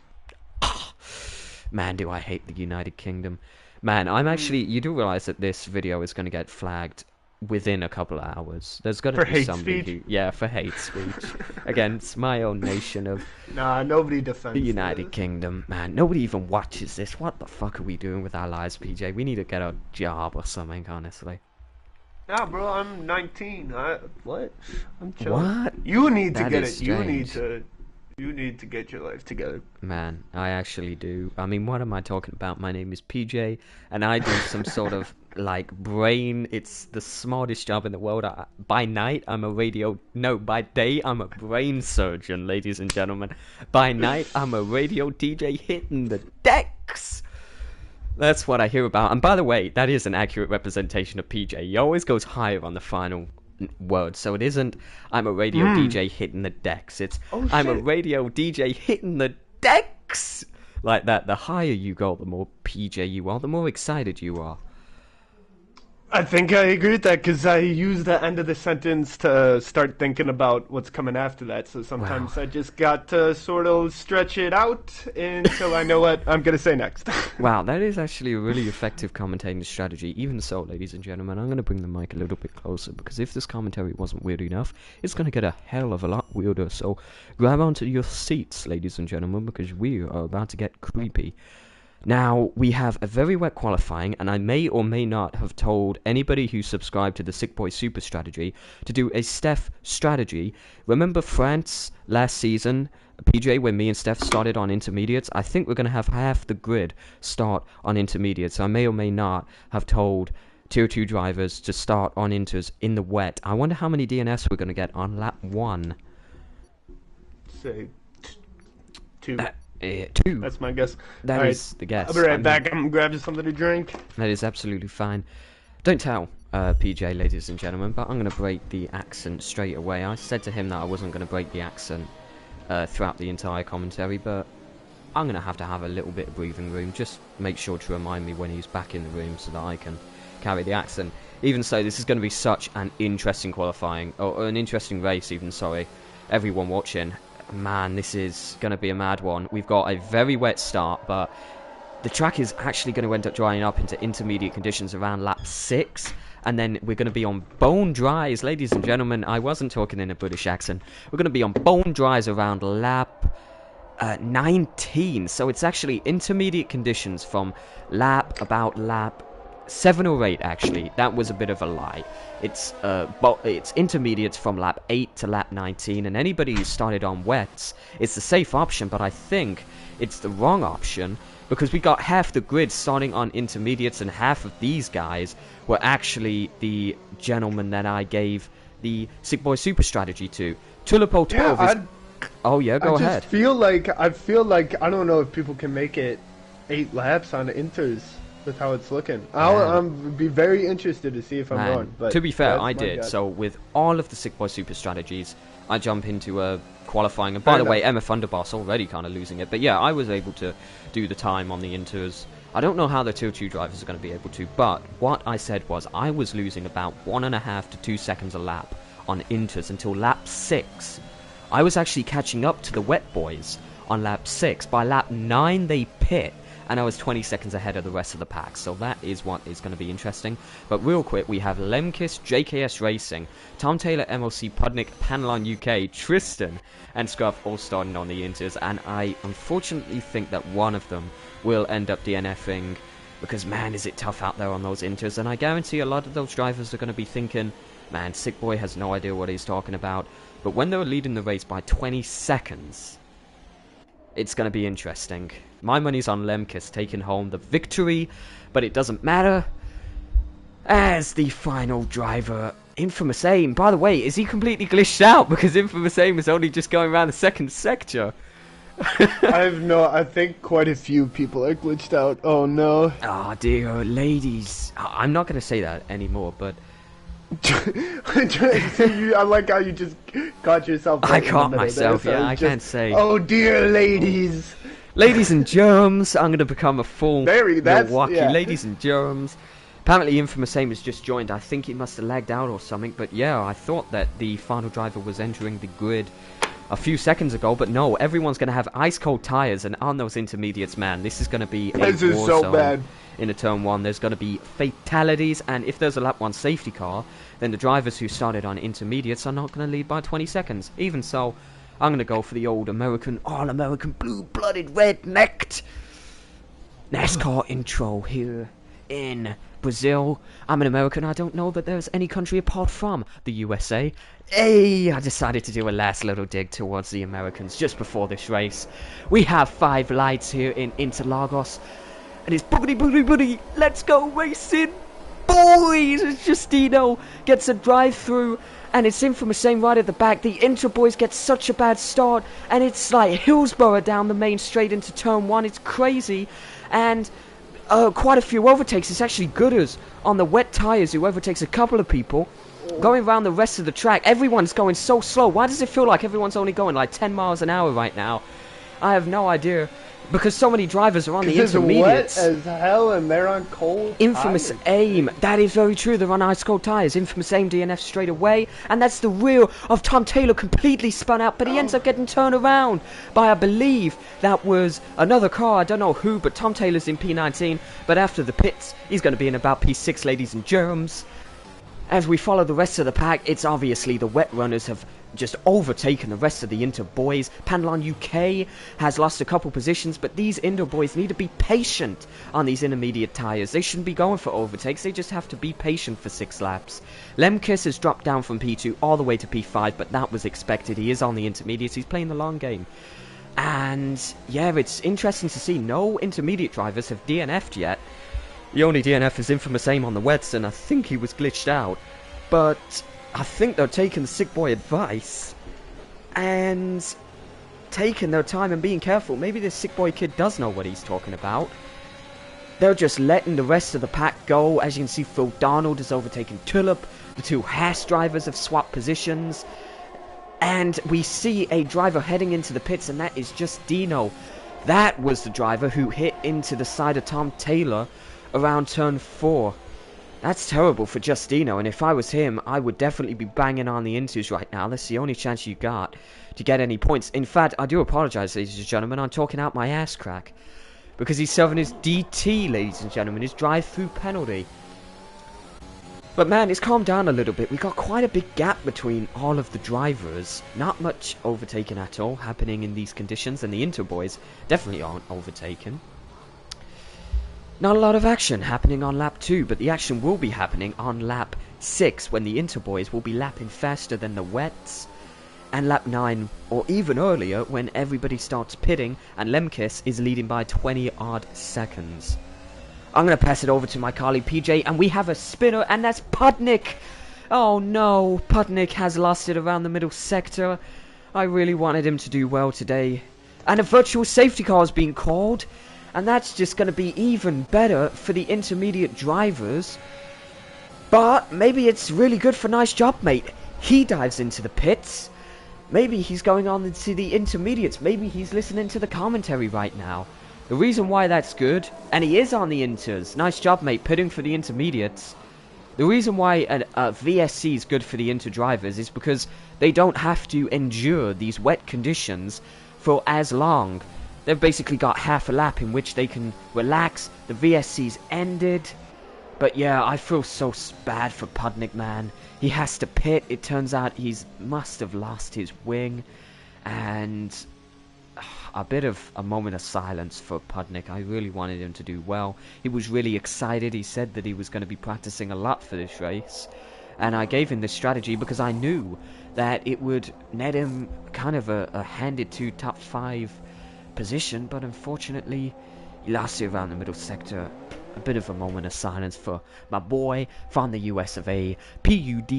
Man, do I hate the United Kingdom. Man, I'm actually... You do realize that this video is going to get flagged within a couple of hours. There's got to be somebody who... Yeah, for hate speech. Against my own nation of... Nah, nobody defends the United Kingdom. Man, nobody even watches this. What the fuck are we doing with our lives, PJ? We need to get a job or something, honestly. Nah, bro, I'm 19. What? I'm chilling. What? You need to That get is it. strange. You need to get your life together. Man, I actually do. I mean, what am I talking about? My name is PJ, and I do some sort of, like, brain... It's the smartest job in the world. By night, I'm a radio... No, by day, I'm a brain surgeon, ladies and gentlemen. By night, I'm a radio DJ hitting the decks. That's what I hear about. And by the way, that is an accurate representation of PJ. He always goes higher on the final word. So it isn't, I'm a radio DJ hitting the decks. It's, I'm a radio DJ hitting the decks. Like that. The higher you go, the more PJ you are, the more excited you are. I think I agree with that because I use the end of the sentence to start thinking about what's coming after that. So sometimes I just got to sort of stretch it out until I know what I'm going to say next. Wow, that is actually a really effective commentating strategy. Even so, ladies and gentlemen, I'm going to bring the mic a little bit closer because if this commentary wasn't weird enough, it's going to get a hell of a lot weirder. So grab onto your seats, ladies and gentlemen, because we are about to get creepy. Now, we have a very wet qualifying, and I may or may not have told anybody who subscribed to the Sick Boy Super strategy to do a Steph strategy. Remember France last season, PJ, when me and Steph started on intermediates? I think we're going to have half the grid start on intermediates. I may or may not have told Tier 2 drivers to start on inters in the wet. I wonder how many DNS we're going to get on lap 1. Say 2. 2. That's my guess. That is the guess. I'll be right back. I'm grabbing something to drink. That is absolutely fine. Don't tell PJ, ladies and gentlemen, but I'm going to break the accent straight away. I said to him that I wasn't going to break the accent throughout the entire commentary, but I'm going to have a little bit of breathing room. Just make sure to remind me when he's back in the room so that I can carry the accent. Even so, this is going to be such an interesting qualifying, or an interesting race even, sorry. Everyone watching. Man, this is going to be a mad one. We've got a very wet start, but the track is actually going to end up drying up into intermediate conditions around lap 6. And then we're going to be on bone dries, ladies and gentlemen. I wasn't talking in a British accent. We're going to be on bone dries around lap 19. So it's actually intermediate conditions from about lap 7 or 8, actually. That was a bit of a lie. It's intermediates from lap 8 to lap 19, and anybody who started on wets, it's the safe option, but I think it's the wrong option, because we got half the grid starting on intermediates, and half of these guys were actually the gentlemen that I gave the Sick Boy Super Strategy to. Tulipo 12 Yeah, is... Oh yeah, go ahead. I feel like I don't know if people can make it 8 laps on Inters with how it's looking. I'll be very interested to see if I'm wrong. But to be fair, I that's my did. guess. So with all of the Sick Boy Super Strategies, I jump into a qualifying. And by the way, Emma Thunderboss already kind of losing it. But yeah, I was able to do the time on the Inters. I don't know how the Tier 2 drivers are going to be able to, but what I said was I was losing about 1.5 to 2 seconds a lap on Inters until lap 6. I was actually catching up to the Wet Boys on lap 6. By lap 9 they pit, and I was 20 seconds ahead of the rest of the pack, so that is what is going to be interesting. But real quick, we have Lemkis, JKS Racing, Tom Taylor, MLC, Pudnick, Panelon UK, Tristan, and Scruff all starting on the Inters, and I unfortunately think that one of them will end up DNFing, because man is it tough out there on those Inters, and I guarantee a lot of those drivers are going to be thinking, man, Sick Boy has no idea what he's talking about. But when they were leading the race by 20 seconds, it's going to be interesting. My money's on Lemkis taking home the victory, but it doesn't matter, as the final driver, Infamous Aim. By the way, is he completely glitched out? Because Infamous Aim is only just going around the second sector. I think quite a few people are glitched out. Oh no. Ah, dear ladies. I'm not going to say that anymore, but... I like how you just caught yourself. I caught myself, yeah, I can't say. Oh dear ladies. Ladies and germs, I'm going to become a full Milwaukee. Yeah. Ladies and germs. Apparently Infamous Aim has just joined. I think he must have lagged out or something. But yeah, I thought that the final driver was entering the grid a few seconds ago. But no, everyone's going to have ice-cold tyres. And on those intermediates, man, this is going to be a This is war so zone. bad. In a turn 1, there's going to be fatalities. And if there's a lap 1 safety car, then the drivers who started on intermediates are not going to lead by 20 seconds. Even so, I'm going to go for the old American, all-American, blue-blooded, red-necked NASCAR intro here in Brazil. I'm an American. I don't know that there's any country apart from the USA. Hey, I decided to do a last little dig towards the Americans just before this race. We have 5 lights here in Interlagos. And it's boogity, boogity, boogity. Let's go racing, boys! As Justino gets a drive-through. And it's Infamous Aim right at the back. The Inter boys get such a bad start. And it's like Hillsborough down the main straight into turn 1. It's crazy. And quite a few overtakes. It's actually Gooders on the wet tyres who overtakes a couple of people. Going around the rest of the track. Everyone's going so slow. Why does it feel like everyone's only going like 10 miles an hour right now? I have no idea. Because so many drivers are on the intermediates. It's wet as hell and they're on cold Infamous tires. Aim. That is very true. They're on ice cold tyres. Infamous Aim DNF straight away. And that's the rear of Tom Taylor completely spun out. But he ends up getting turned around by, I believe, that was another car. I don't know who, but Tom Taylor's in P19. But after the pits, he's going to be in about P6, ladies and germs. As we follow the rest of the pack, it's obviously the wet runners have just overtaken the rest of the Inter boys. Panelon UK has lost a couple positions, but these Inter boys need to be patient on these intermediate tyres. They shouldn't be going for overtakes, they just have to be patient for 6 laps. Lemkis has dropped down from P2 all the way to P5, but that was expected. He is on the intermediates, he's playing the long game. And yeah, it's interesting to see no intermediate drivers have DNF'd yet. The only DNF is Infamous Aim on the wets, and I think he was glitched out. But I think they're taking the Sick Boy advice and taking their time and being careful. Maybe this Sick Boy kid does know what he's talking about. They're just letting the rest of the pack go. As you can see, Phil Donald is overtaking Tulip. The 2 Haas drivers have swapped positions. And we see a driver heading into the pits, and that is just Dino. That was the driver who hit into the side of Tom Taylor around turn 4. That's terrible for Justino, and if I was him, I would definitely be banging on the Intus right now. That's the only chance you got to get any points. In fact, I do apologise, ladies and gentlemen, I'm talking out my ass crack. Because he's serving his DT, ladies and gentlemen, his drive-through penalty. But man, it's calmed down a little bit. We got quite a big gap between all of the drivers. Not much overtaking at all happening in these conditions, and the Inter boys definitely aren't overtaken. Not a lot of action happening on lap 2, but the action will be happening on lap 6 when the Inter boys will be lapping faster than the wets. And lap 9, or even earlier, when everybody starts pitting and Lemkis is leading by 20 odd seconds. I'm going to pass it over to my colleague PJ, and we have a spinner, and that's Pudnick. Oh no, Putnik has lost it around the middle sector. I really wanted him to do well today. And a virtual safety car is being called. And that's just going to be even better for the intermediate drivers. But maybe it's really good for Nice Job Mate. He dives into the pits. Maybe he's going on to the intermediates. Maybe he's listening to the commentary right now. The reason why that's good, and he is on the inters. Nice job, mate, pitting for the intermediates. The reason why a VSC is good for the inter drivers is because they don't have to endure these wet conditions for as long. They've basically got half a lap in which they can relax. The VSC's ended. But yeah, I feel so bad for Pudnik, man. He has to pit. It turns out must have lost his wing. And a bit of a moment of silence for Pudnik. I really wanted him to do well. He was really excited. He said that he was going to be practicing a lot for this race. And I gave him this strategy because I knew that it would net him kind of a handed to top 5 position. But unfortunately, he lost it around the middle sector. A bit of a moment of silence for my boy from the US of A, Pudnick.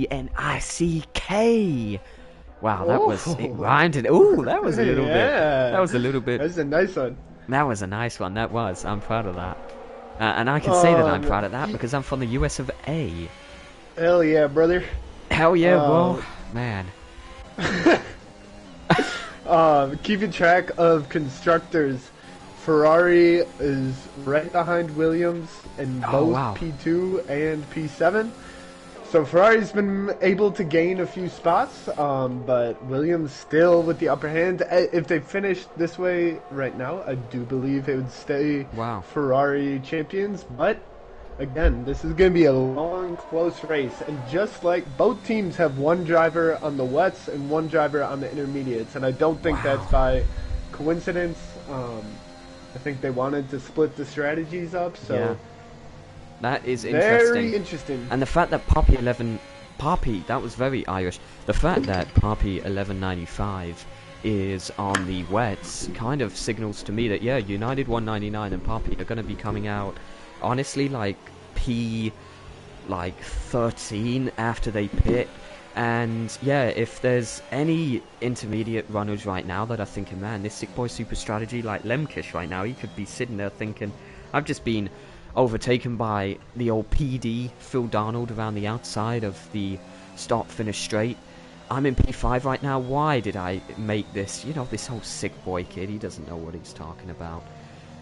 Wow, that was it rhymed. Ooh, that was a little bit. That was a little bit. That was a nice one. That was a nice one. That was. I'm proud of that. And I can say that I'm proud of that because I'm from the US of A. Hell yeah, brother. Hell yeah, bro. Man. Keeping track of constructors. Ferrari is right behind Williams in both P2 and P7. So Ferrari's been able to gain a few spots, but Williams still with the upper hand. If they finished this way right now, I do believe it would stay Ferrari champions. But again, this is going to be a long, close race. And just like both teams have one driver on the wets and one driver on the intermediates. And I don't think that's by coincidence. I think they wanted to split the strategies up, so yeah. That is interesting. Very interesting. And the fact that Poppy, that was very Irish. The fact that Poppy 1195 is on the wets kind of signals to me that yeah, United 199 and Poppy are going to be coming out honestly like P 13 after they pit. And yeah, if there's any intermediate runners right now that are thinking, man, this sick boy super strategy, like Lemkish right now, he could be sitting there thinking, I've just been overtaken by the old PD, Phil Darnold, around the outside of the start-finish straight. I'm in P5 right now. Why did I make this? You know, this whole sick boy kid, he doesn't know what he's talking about.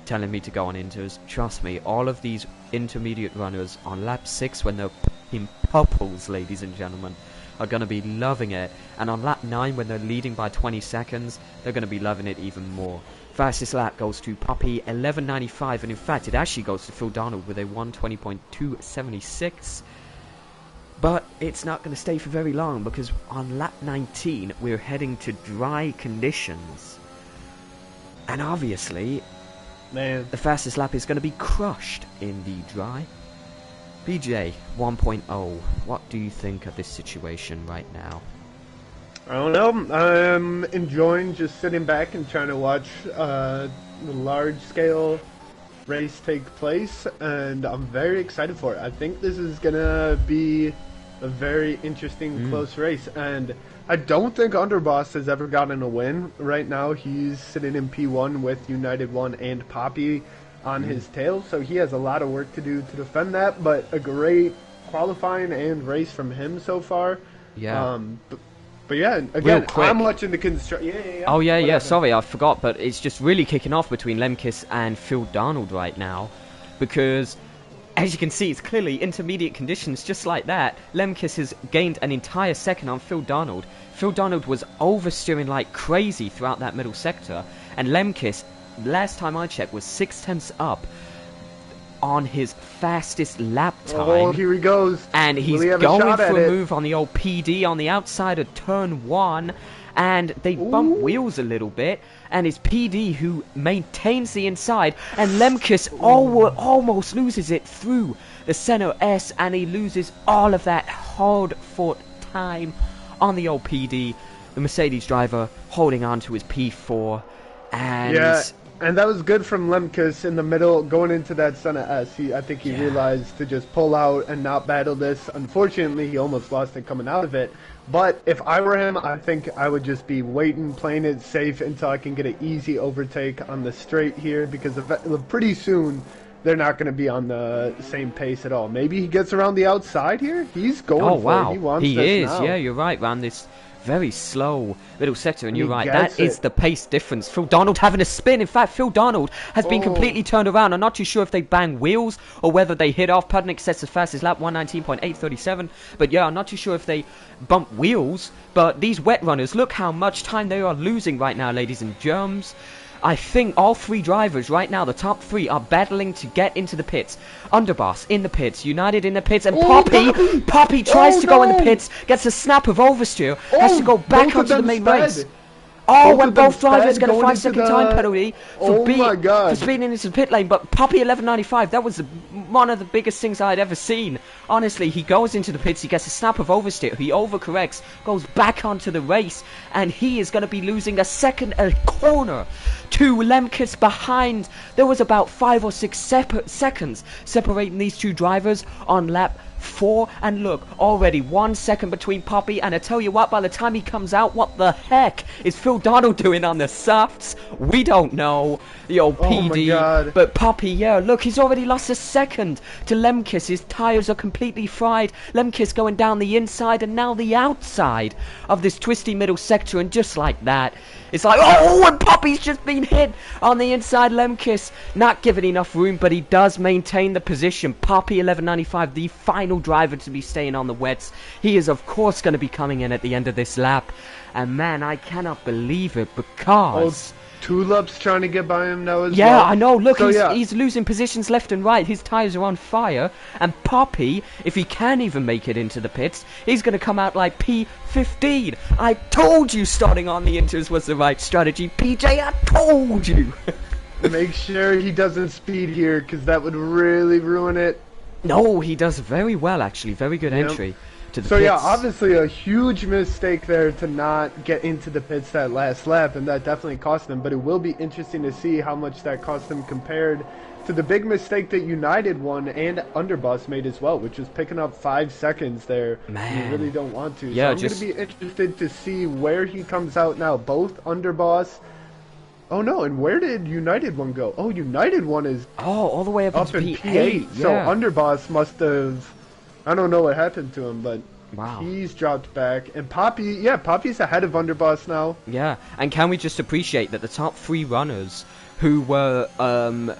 Telling me to go on inters. Trust me, all of these intermediate runners on lap 6 when they're in purples, ladies and gentlemen, are going to be loving it. And on lap 9 when they're leading by 20 seconds, they're going to be loving it even more. Fastest lap goes to Poppy 1195, and in fact it actually goes to Phil Darnold with a 120.276. But it's not going to stay for very long because on lap 19 we're heading to dry conditions. And obviously, man, the fastest lap is going to be crushed in the dry. BJ 1.0, what do you think of this situation right now? I don't know. I'm enjoying just sitting back and trying to watch the large-scale race take place, and I'm very excited for it. I think this is going to be a very interesting, close race, and I don't think Underboss has ever gotten a win. Right now, he's sitting in P1 with United 1 and Poppy on his tail, so he has a lot of work to do to defend that, but a great qualifying and race from him so far. Yeah. But yeah, again, I'm watching the construction. Oh yeah, sorry, I forgot, but it's just really kicking off between Lemkis and Phil Darnold right now, because as you can see, it's clearly intermediate conditions just like that. Lemkis has gained an entire second on Phil Darnold. Phil Darnold was oversteering like crazy throughout that middle sector, and Lemkis, last time I checked, was 6/10 up on his fastest lap time. Oh, here he goes. And he's going for a move on the old PD on the outside of turn 1. And they bump wheels a little bit. And it's PD who maintains the inside. And Lemkis almost loses it through the center S. And he loses all of that hard-fought time on the old PD. The Mercedes driver holding on to his P4. And And that was good from Lemkus in the middle, going into that Senna S. I think he realized to just pull out and not battle this. Unfortunately, he almost lost it coming out of it. But if I were him, I think I would just be waiting, playing it safe until I can get an easy overtake on the straight here, because pretty soon they're not going to be on the same pace at all. Maybe he gets around the outside here. He's going for it. He wants this is. now. Yeah, you're right, around this very slow middle sector, and you're right, that is the pace difference. Phil Donald having a spin. In fact, Phil Donald has been completely turned around. I'm not too sure if they bang wheels or whether they hit off. Pudnick sets the fastest lap, 119.837, but yeah, I'm not too sure if they bump wheels. But these wet runners, look how much time they are losing right now, ladies and germs. I think all three drivers right now, the top three, are battling to get into the pits. Underboss in the pits, United in the pits, and Poppy tries to go in the pits, gets a snap of oversteer, has to go back onto the main race. When both drivers get a 5-second time penalty for speeding into the pit lane. But Poppy 1195, that was one of the biggest things I'd ever seen. Honestly, he goes into the pits, he gets a snap of oversteer, he overcorrects, goes back onto the race, and he is going to be losing a corner to Lemkus behind. There was about 5 or 6 seconds separating these two drivers on lap 4, and look, already 1 second between Poppy, and I tell you what, by the time he comes out, what the heck is Phil Donald doing on the softs? We don't know, the old PD, but Poppy, yeah, look, he's already lost a second to Lemkus. His tyres are completely fried. Lemkus going down the inside and now the outside of this twisty middle sector, and just like that, it's like, and Poppy's just been hit on the inside. Lemkus not given enough room, but he does maintain the position. Poppy 1195, the final driver to be staying on the wets. He is, of course, going to be coming in at the end of this lap. And man, I cannot believe it, because Tulip's trying to get by him now as well. Yeah, I know. Look, he's losing positions left and right. His tyres are on fire. And Poppy, if he can even make it into the pits, he's going to come out like P15. I told you starting on the inters was the right strategy. PJ, I told you. Make sure he doesn't speed here, because that would really ruin it. No, he does very well, actually. Very good entry. So yeah, obviously a huge mistake there to not get into the pits that last lap, and that definitely cost them. But it will be interesting to see how much that cost them compared to the big mistake that United won and Underboss made as well, which was picking up 5 seconds there. Man, you really don't want to. Yeah, so I'm going to be interested to see where he comes out now. Both Underboss. Oh no, and where did United one go? Oh, United one is all the way up into in P8. Yeah. So Underboss must have, I don't know what happened to him, but he's dropped back. And Poppy's ahead of Underboss now. Yeah, and can we just appreciate that the top 3 runners who were MF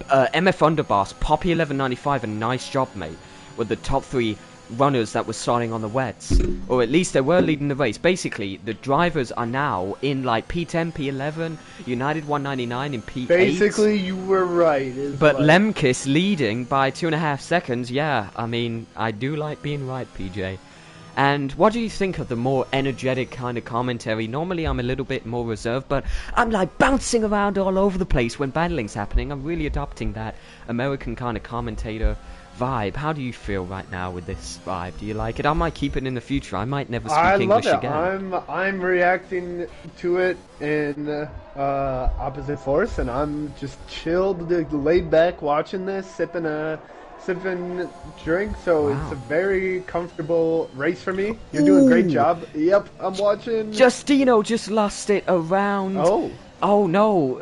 Underboss, Poppy 1195, and Nice Job Mate, were the top 3 runners that were starting on the wets, or at least they were leading the race. Basically, the drivers are now in like P10, P11, United 199 in P8. Basically, you were right. But Lemkus leading by 2.5 seconds. Yeah, I mean, I do like being right, PJ. And what do you think of the more energetic kind of commentary? Normally I'm a little bit more reserved, but I'm like bouncing around all over the place when battling's happening. I'm really adopting that American kind of commentator vibe. How do you feel right now with this vibe? Do you like it? I might keep it in the future. I might never speak English again. I'm reacting to it in opposite force, and I'm just chilled, laid back, watching this, sipping drink. So it's a very comfortable race for me. You're doing a great job. Yep, I'm watching. Justino just lost it around. Oh no!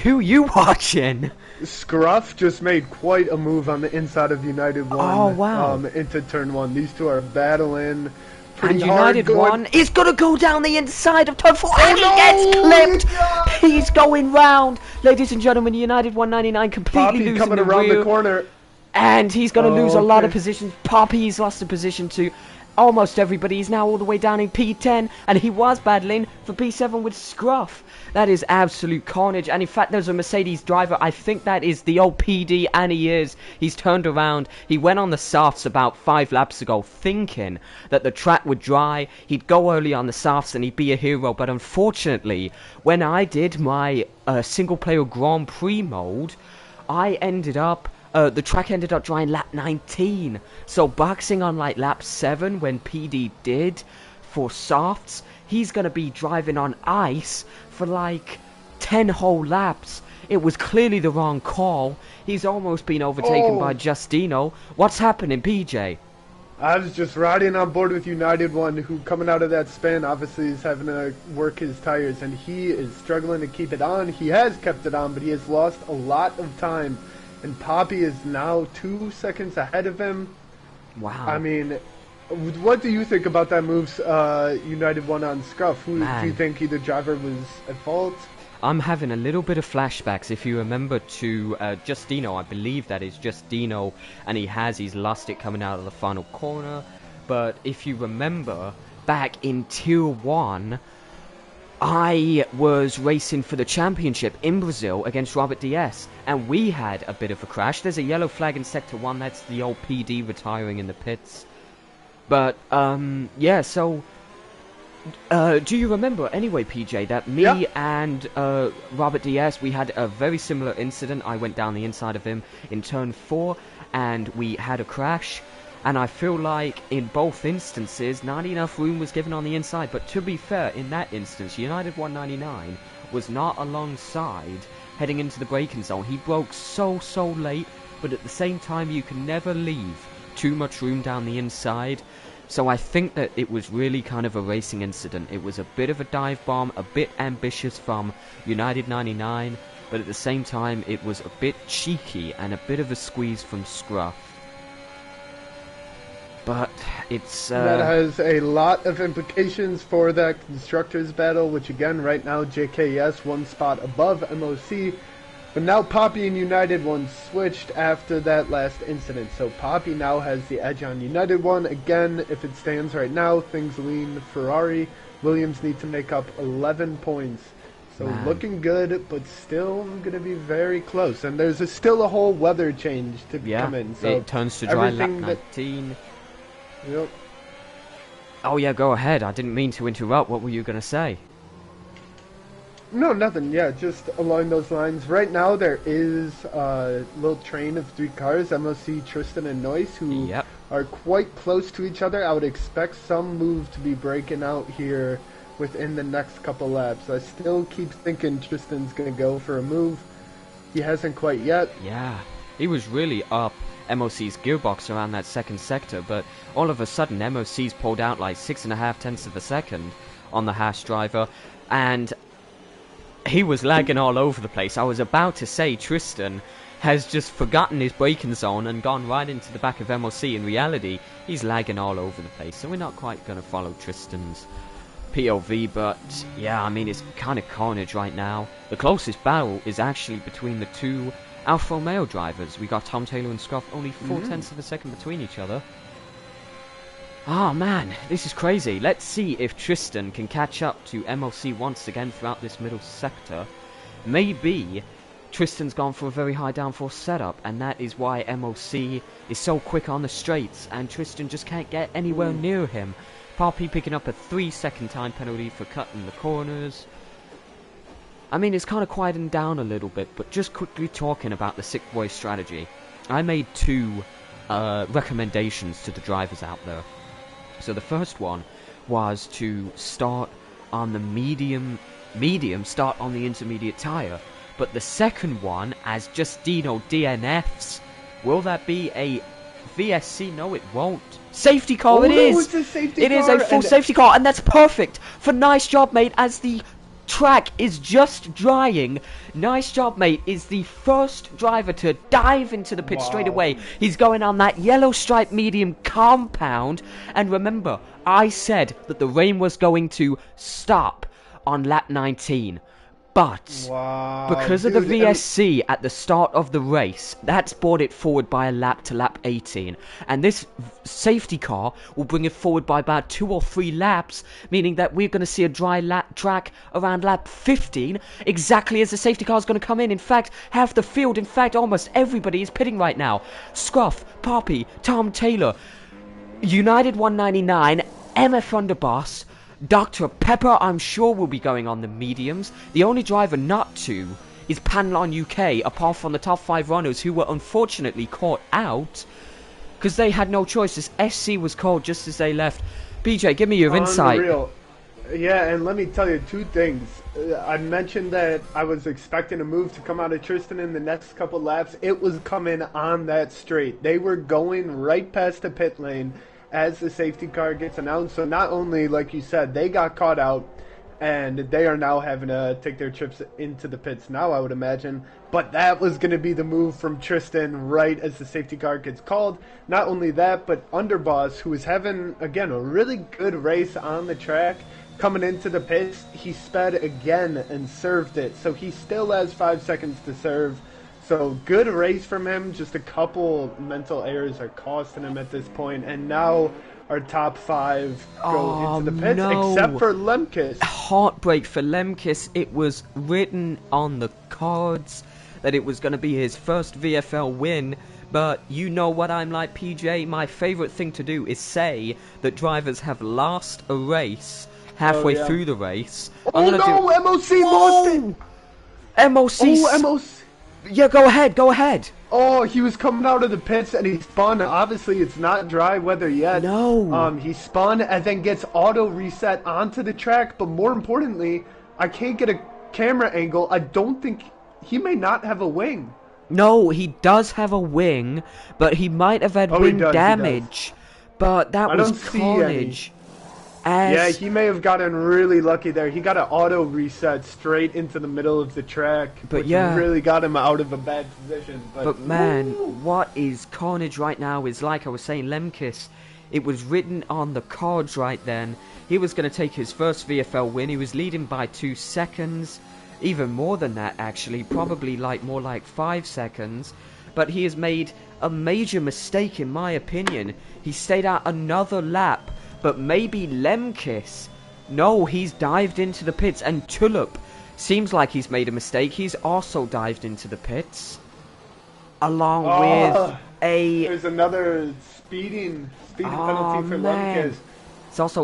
Who are you watching? Scruff just made quite a move on the inside of United 1. Oh wow! Into turn 1. These two are battling pretty hard. And United 1 is gonna go down the inside of turn 4, and he gets clipped. He's going round, ladies and gentlemen. United 199 completely Poppy losing coming the around wheel, the corner, and he's gonna lose a lot of positions. Poppy's lost a position too. Almost everybody is now all the way down in P10, and he was battling for P7 with Scruff. That is absolute carnage. And in fact, there's a Mercedes driver. I think that is the old PD, and he is. He's turned around. He went on the softs about 5 laps ago, thinking that the track would dry. He'd go early on the softs and he'd be a hero. But unfortunately, when I did my single-player Grand Prix mode, I ended up... the track ended up drying lap 19. So boxing on like lap 7 when PD did for softs, he's going to be driving on ice for like 10 whole laps. It was clearly the wrong call. He's almost been overtaken by Justino. What's happening, PJ? I was just riding on board with United One, who coming out of that spin obviously is having to work his tires, and he is struggling to keep it on. He has kept it on, but he has lost a lot of time, and Poppy is now 2 seconds ahead of him. Wow. I mean, what do you think about that move, United One on Scruff? Do you think either driver was at fault? I'm having a little bit of flashbacks, if you remember, to Justino. I believe that is Justino, and he's lost it coming out of the final corner. But if you remember, back in Tier 1, I was racing for the championship in Brazil against Robert DS, and we had a bit of a crash. There's a yellow flag in Sector 1, that's the old PD retiring in the pits. But, yeah, so... do you remember, anyway, PJ, that me and Robert DS, we had a very similar incident. I went down the inside of him in Turn 4, and we had a crash. And I feel like, in both instances, not enough room was given on the inside. But to be fair, in that instance, United 199 was not alongside, heading into the braking zone. He broke so late, but at the same time, you can never leave too much room down the inside. So I think that it was really kind of a racing incident. It was a bit of a dive bomb, a bit ambitious from United 99, but at the same time it was a bit cheeky and a bit of a squeeze from Scruff. But it's... that has a lot of implications for that Constructors battle, which again, right now, JKS 1 spot above MOC. But now Poppy and United One switched after that last incident. So Poppy now has the edge on United One. Again, if it stands right now, things lean Ferrari. Williams need to make up 11 points. So looking good, but still going to be very close. And there's still a whole weather change to come in. So it turns to dry lap 19. Yep. Oh yeah, go ahead. I didn't mean to interrupt. What were you going to say? No, nothing. Yeah, just along those lines. Right now, there is a little train of 3 cars, MOC, Tristan, and Noyce, who are quite close to each other. I would expect some move to be breaking out here within the next couple laps. I still keep thinking Tristan's going to go for a move. He hasn't quite yet. Yeah, he was really up MOC's gearbox around that second sector, but all of a sudden, MOC's pulled out like 6.5 tenths of a second on the Haas driver, and... he was lagging all over the place. I was about to say Tristan has just forgotten his braking zone and gone right into the back of MOC. In reality, he's lagging all over the place, so we're not quite going to follow Tristan's POV, but yeah, I mean, it's kind of carnage right now. The closest battle is actually between the 2 Alfa Romeo drivers. We got Tom Taylor and Scruff, only 4 tenths of a second between each other. Oh man, this is crazy. Let's see if Tristan can catch up to MOC once again throughout this middle sector. Maybe Tristan's gone for a very high downforce setup, and that is why MOC is so quick on the straights, and Tristan just can't get anywhere near him. Poppy picking up a 3-second time penalty for cutting the corners. I mean, it's kind of quieting down a little bit, but just quickly talking about the sick boy strategy. I made 2 recommendations to the drivers out there. So the first one was to start on the medium, start on the intermediate tyre. But the second one, as Justino DNFs, will that be a VSC? No, it won't. Safety car, it is! It is a full safety car, and that's perfect for nice job, mate, as the track is just drying. Nice job, mate, is the first driver to dive into the pit straight away. He's going on that yellow stripe medium compound, and remember, I said that the rain was going to stop on lap 19. But because of the VSC at the start of the race, that's brought it forward by a lap to lap 18. And this safety car will bring it forward by about 2 or 3 laps, meaning that we're going to see a dry lap track around lap 15, exactly as the safety car is going to come in. In fact, half the field, in fact, almost everybody is pitting right now. Scruff, Poppy, Tom Taylor, United 199, MF Underboss, Dr. Pepper, I'm sure, will be going on the mediums. The only driver not to is Panlon UK, apart from the top 5 runners who were unfortunately caught out because they had no choice. This SC was called just as they left. BJ, give me your insight. Yeah, and let me tell you two things. I mentioned that I was expecting a move to come out of Tristan in the next couple laps. It was coming on that straight. They were going right past the pit lane as the safety car gets announced. So not only, like you said, they got caught out, and they are now having to take their trips into the pits now, I would imagine. But that was going to be the move from Tristan right as the safety car gets called. Not only that, but Underboss, who is having, again, a really good race on the track, coming into the pits, he sped again and served it. So he still has 5 seconds to serve. So good race from him. Just a couple mental errors are costing him at this point. And now our top 5 go into the pits, except for Lemkis. Heartbreak for Lemkis. It was written on the cards that it was going to be his first VFL win. But you know what I'm like, PJ. My favourite thing to do is say that drivers have lost a race halfway through the race. Oh no, MOC lost it! MOC. Oh, MOC. Yeah, go ahead. Oh, he was coming out of the pits and he spun. Obviously, it's not dry weather yet. No. He spun and then gets auto reset onto the track. But more importantly, I can't get a camera angle. I don't think he may not have a wing. No, he does have a wing, but he might have had wing damage. But that was carnage. Yeah, he may have gotten really lucky there. He got an auto reset straight into the middle of the track, which really got him out of a bad position. But man, what is carnage right now is, like I was saying, Lemkis. It was written on the cards right then. He was going to take his first VFL win. He was leading by 2 seconds. Even more than that, actually. Probably more like 5 seconds. But he has made a major mistake, in my opinion. He stayed out another lap. But maybe Lemkis. No, he's dived into the pits. And Tulip seems like he's made a mistake. He's also dived into the pits. Along with a... There's another speeding penalty for Lemkis.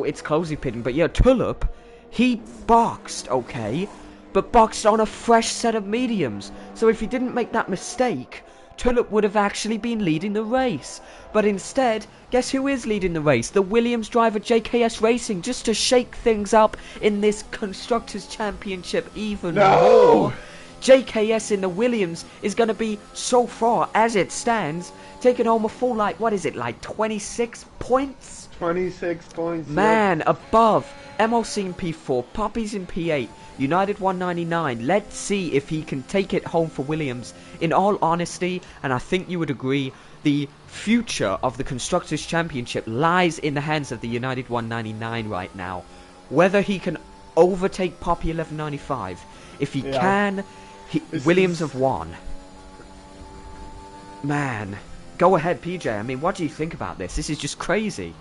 It's closey pitting. But yeah, Tulip, he boxed, okay? But boxed on a fresh set of mediums. So if he didn't make that mistake, Tulip would have actually been leading the race. But instead, guess who is leading the race? The Williams driver JKS Racing, just to shake things up in this Constructors' Championship even more. JKS in the Williams is going to be, so far as it stands, taking home a full, 26 points? 26 points. Man, above MLC in P4, Poppies in P8, United 199. Let's see if he can take it home for Williams. In all honesty, and I think you would agree, the future of the Constructors' Championship lies in the hands of the United 199 right now. Whether he can overtake Poppy 1195. If he can, Williams have won. Man, go ahead, PJ. I mean, what do you think about this? This is just crazy.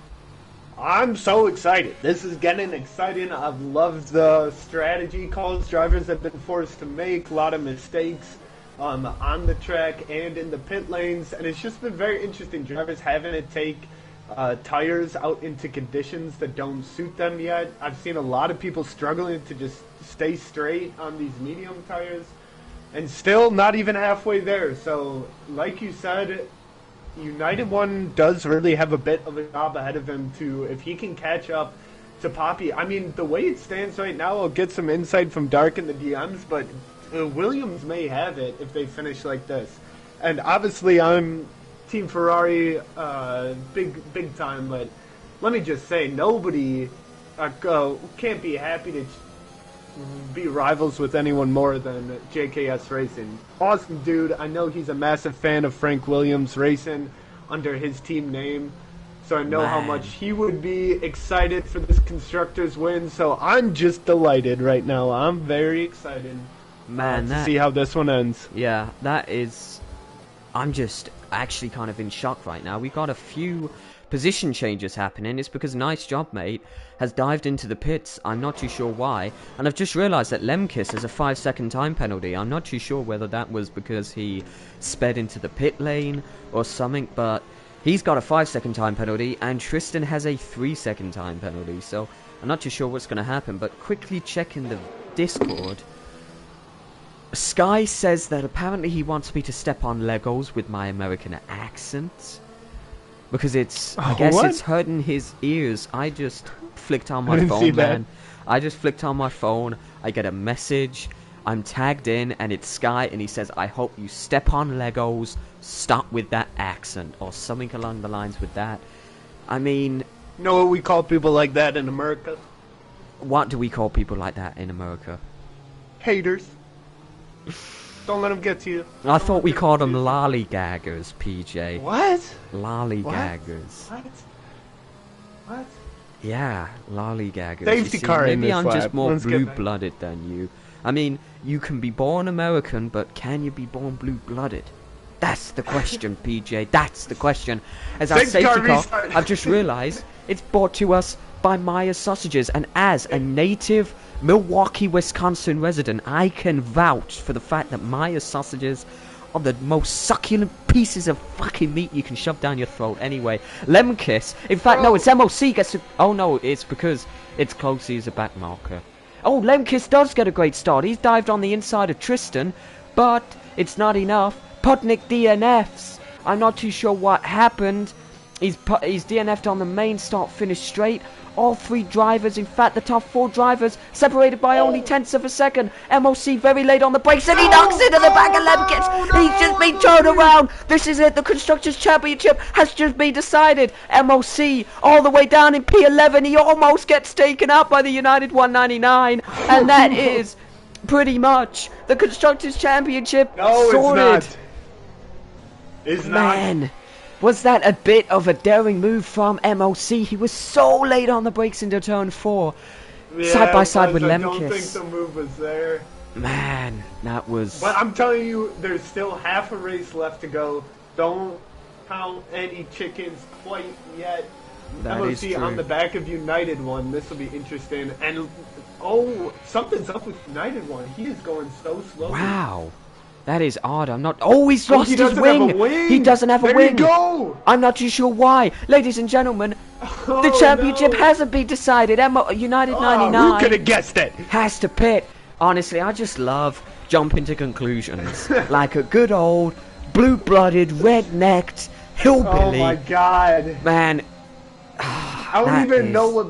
I'm so excited. This is getting exciting. I've loved the strategy calls drivers have been forced to make. A lot of mistakes on the track and in the pit lanes. And it's just been very interesting. Drivers having to take tires out into conditions that don't suit them yet. I've seen a lot of people struggling to just stay straight on these medium tires. And still not even halfway there. So, like you said, United 1 does really have a bit of a job ahead of him to, if he can catch up to Poppy. I mean, the way it stands right now, I'll get some insight from Dark in the DMs, but Williams may have it if they finish like this. And obviously, I'm Team Ferrari, big time, but let me just say, nobody can't be happy to be rivals with anyone more than JKS Racing. Awesome dude. I know he's a massive fan of Frank Williams Racing under his team name, so I know how much he would be excited for this Constructors win, so I'm just delighted right now. I'm very excited to see how this one ends. Yeah, I'm just actually kind of in shock right now. We got a few position changes happening. It's because Nice Job Mate has dived into the pits. I'm not too sure why. And I've just realised that Lemkis has a 5-second time penalty. I'm not too sure whether that was because he sped into the pit lane or something, but he's got a 5-second time penalty and Tristan has a 3-second time penalty. So I'm not too sure what's going to happen, but quickly checking the Discord. Sky says that apparently he wants me to step on Legos with my American accent. Because I guess it's hurting his ears. I just flicked on my phone, man. I just flicked on my phone. I get a message. I'm tagged in, and it's Sky, and he says, I hope you step on Legos, stop with that accent, or something along the lines with that. I mean... You know what we call people like that in America? What do we call people like that in America? Haters. Don't let them get to you. I thought we called them lollygaggers, PJ. What? Lollygaggers. What? Yeah, lollygaggers. Safety car in maybe this I'm lab. just more Let's get back. blue-blooded than you. I mean, you can be born American, but can you be born blue-blooded? That's the question, PJ. That's the question. As our Safety car safety car, restart. I've just realised it's brought to us by Myers Sausages, and as a native Milwaukee, Wisconsin resident, I can vouch for the fact that Myers Sausages are the most succulent pieces of fucking meat you can shove down your throat. Anyway, Lemon Kiss. In fact, no, it's MOC gets to... Oh no, it's because it's closely as a back marker. Oh, Lemon Kiss does get a great start. He's dived on the inside of Tristan, but it's not enough. Putnik DNFs. I'm not too sure what happened. He's DNF'd on the main start finish straight. All three drivers, in fact the top four drivers, separated by only tenths of a second. MOC very late on the brakes, and he knocks into the back of Lemkins. He's just been turned around. This is it. The Constructors' Championship has just been decided. MOC all the way down in P11. He almost gets taken out by the United 199, and that is pretty much the Constructors' Championship sorted. It's not. Man, was that a bit of a daring move from MOC? He was so late on the brakes into turn 4. Yeah, side by side with I don't Lemkis. think the move was there. Man, that was... But I'm telling you, there's still half a race left to go. Don't count any chickens quite yet. That is MOC true. on the back of United one. This will be interesting. And, oh, something's up with United one. He is going so slow. Wow. That is odd. I'm not... Oh, he's lost he his doesn't wing. have a wing. He doesn't have a There wing. you go. I'm not too sure why. Ladies and gentlemen, Oh, the championship no. hasn't been decided. United Oh, 99 who could have guessed it? has to pit. Honestly, I just love jumping to conclusions. Like a good old blue-blooded, red-necked hillbilly. Oh my god. Man, I don't that even is- know what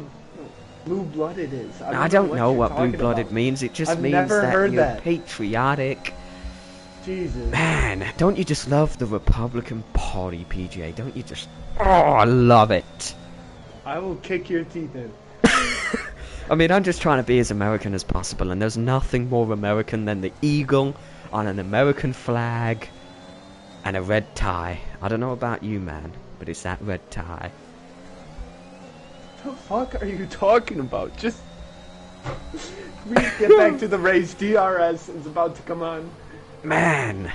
blue-blooded is. I don't know you're what talking blue-blooded about. means. It just I've means never that heard you're that. patriotic. Jesus. Man, don't you just love the Republican Party, PJ? Don't you just... Oh, I love it. I will kick your teeth in. I mean, I'm just trying to be as American as possible, and there's nothing more American than the eagle on an American flag and a red tie. I don't know about you, man, but it's that red tie. What the fuck are you talking about? Just... we get back to the race. DRS is about to come on. Man.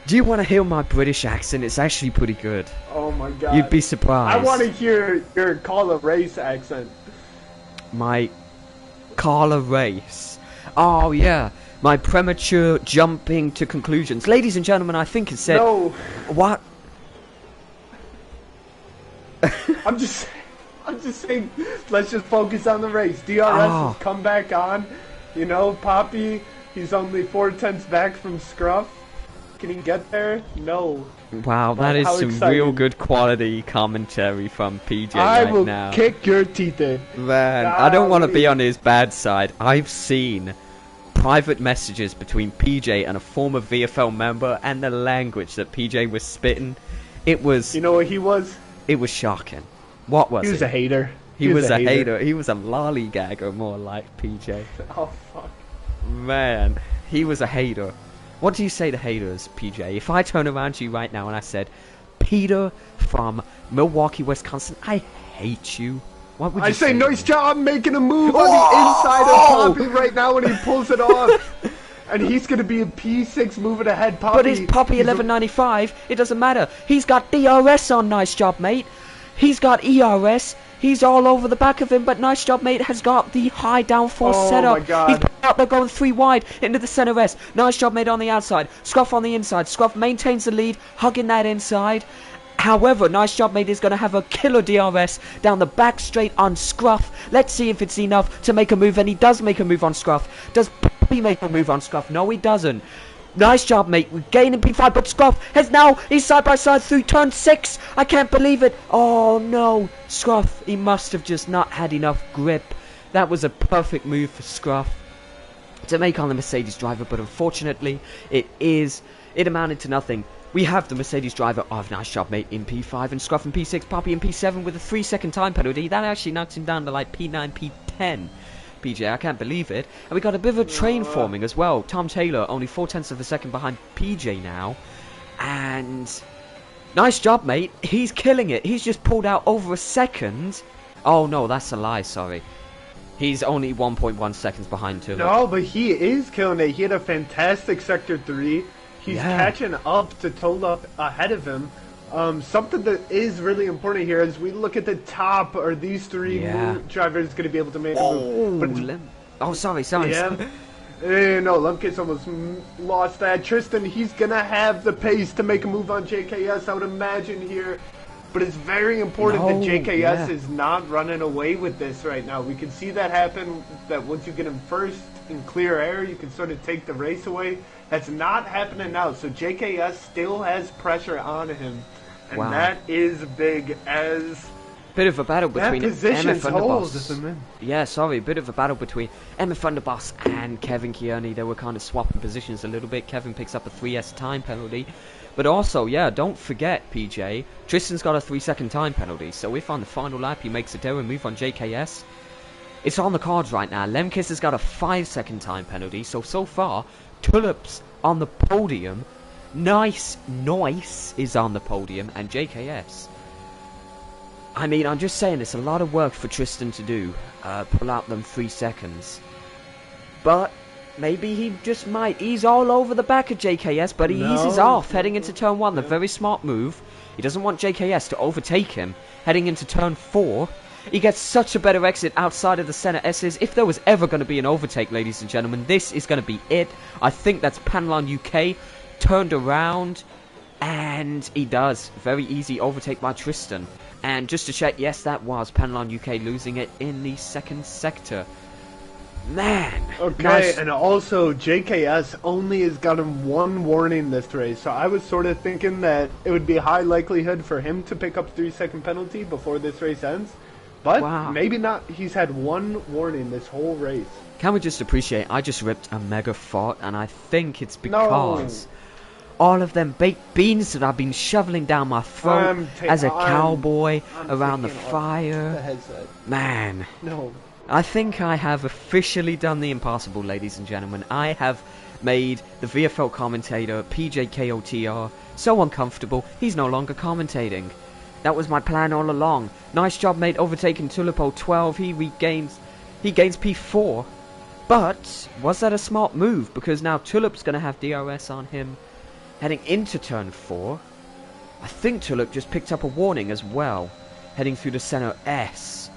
Do you want to hear my British accent? It's actually pretty good. Oh my god. You'd be surprised. I want to hear your call a race accent. My Carla race. Oh, yeah. My premature jumping to conclusions. Ladies and gentlemen, I think it said... No. What? I'm just saying, let's just focus on the race. DRS Oh. has come back on. You know, Poppy, he's only 4/10 back from Scruff. Can he get there? No. Wow, that is How some exciting. real good quality commentary from PJ I right will now. kick your teeth in. Man, I don't want to Golly. be on his bad side. I've seen private messages between PJ and a former VFL member, and the language that PJ was spitting, it was You know what he was? it was shocking. What was He was it? a hater. He was a hater. He was a lollygagger, more like PJ. Oh fuck. Man, he was a hater. What do you say to haters, PJ? If I turn around to you right now and I said, Peter from Milwaukee, Wisconsin, I hate you, what would you I say to nice me? job making a move on Oh! the inside of Poppy right now when he pulls it off. And he's gonna be a P6 moving ahead, Poppy. But his Poppy He's a- 1195, it doesn't matter. He's got DRS on, nice job, mate. He's got ERS. He's all over the back of him, but nice job, mate, has got the high downforce Oh setup. my God. He's out there going 3 wide into the center S. Nice job, mate, on the outside. Scruff on the inside. Scruff maintains the lead, hugging that inside. However, nice job, mate, is going to have a killer DRS down the back straight on Scruff. Let's see if it's enough to make a move, and he does make a move on Scruff. Does Poppy make a move on Scruff? No, he doesn't. Nice job, mate. We're gaining P5, but Scruff has now, he's side by side through turn 6. I can't believe it. Oh, no. Scruff, he must have just not had enough grip That was a perfect move for Scruff to make on the Mercedes driver, but unfortunately, it amounted to nothing. We have the Mercedes driver. Oh, nice job, mate, in P5, and Scruff in P6, Poppy in P7 with a 3-second time penalty. That actually knocks him down to like P9, P10. PJ, I can't believe it. And we got a bit of a train forming as well. Tom Taylor only 0.4 of a second behind PJ now. And nice job, mate. He's killing it. He's just pulled out over a second. Oh, no, that's a lie, sorry. He's only 1.1 seconds behind Tulip. No, but he is killing it. He had a fantastic Sector 3. He's catching up to Tulip ahead of him. Something that is really important here as we look at the top, are these three drivers going to be able to make a move? Oh, sorry. Yeah. No, Lemke's almost lost that. Tristan, he's going to have the pace to make a move on JKS, I would imagine here. But it's very important that JKS is not running away with this right now. We can see that happen, that once you get him first in clear air, you can sort of take the race away. That's not happening now. So JKS still has pressure on him. And that is big as... Bit of a battle between Emma Thunderboss. Yeah, sorry, bit of a battle between Emma Thunderboss and Kevin Kearney. They were kind of swapping positions a little bit. Kevin picks up a 3S time penalty. But also, don't forget, PJ, Tristan's got a 3-second time penalty. So if on the final lap he makes a daring move on JKS, it's on the cards right now. Lemkis has got a 5-second time penalty. So far, Tulip's on the podium. Nice is on the podium, and JKS. I mean, I'm just saying, it's a lot of work for Tristan to do. Pull out them 3 seconds. But maybe he just might. He's all over the back of JKS, but he eases off heading into turn 1. The very smart move. He doesn't want JKS to overtake him heading into turn 4. He gets such a better exit outside of the center S's. If there was ever going to be an overtake, ladies and gentlemen, this is going to be it. I think that's Panelon UK turned around, and he does. Very easy overtake by Tristan. And just to check, yes, that was Panelon UK losing it in the second sector. Man. Okay, nice. And also JKS only has gotten 1 warning this race, so I was sort of thinking that it would be a high likelihood for him to pick up 3-second penalty before this race ends. But maybe not. He's had 1 warning this whole race. Can we just appreciate, I just ripped a mega fart, and I think it's because all of them baked beans that I've been shoveling down my throat as a cowboy around the fire. Man. No. I think I have officially done the impossible, ladies and gentlemen. I have made the VFL commentator, PJKOTR, so uncomfortable, he's no longer commentating. That was my plan all along. Nice job, mate, overtaking Tulipo 12. He gains P4. But was that a smart move? Because now Tulip's going to have DRS on him heading into turn 4. I think Tulip just picked up a warning as well, heading through the center S.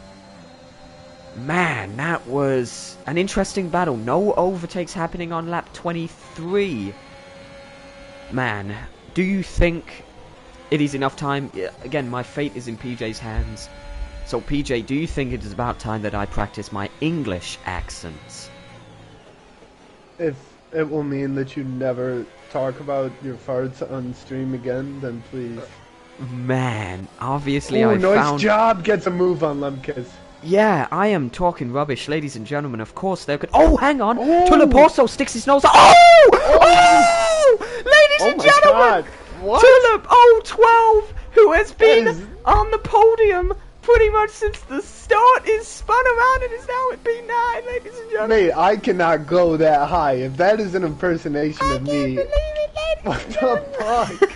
Man, that was an interesting battle. No overtakes happening on lap 23. Man, do you think it is enough time? Again, my fate is in PJ's hands. So PJ, do you think it is about time that I practice my English accents? If it will mean that you never talk about your farts on stream again, then please. Man, obviously nice job, gets a move on Lemkes. Yeah, I am talking rubbish, ladies and gentlemen. Of course, they're good. Oh, hang on. Tulip also sticks his nose. Ladies and gentlemen. Tulip 012, who has been on the podium pretty much since the start, is spun around and is now at P9, ladies and gentlemen. Mate, I cannot go that high. If that is an impersonation of me. I can't believe it, ladies what the fuck?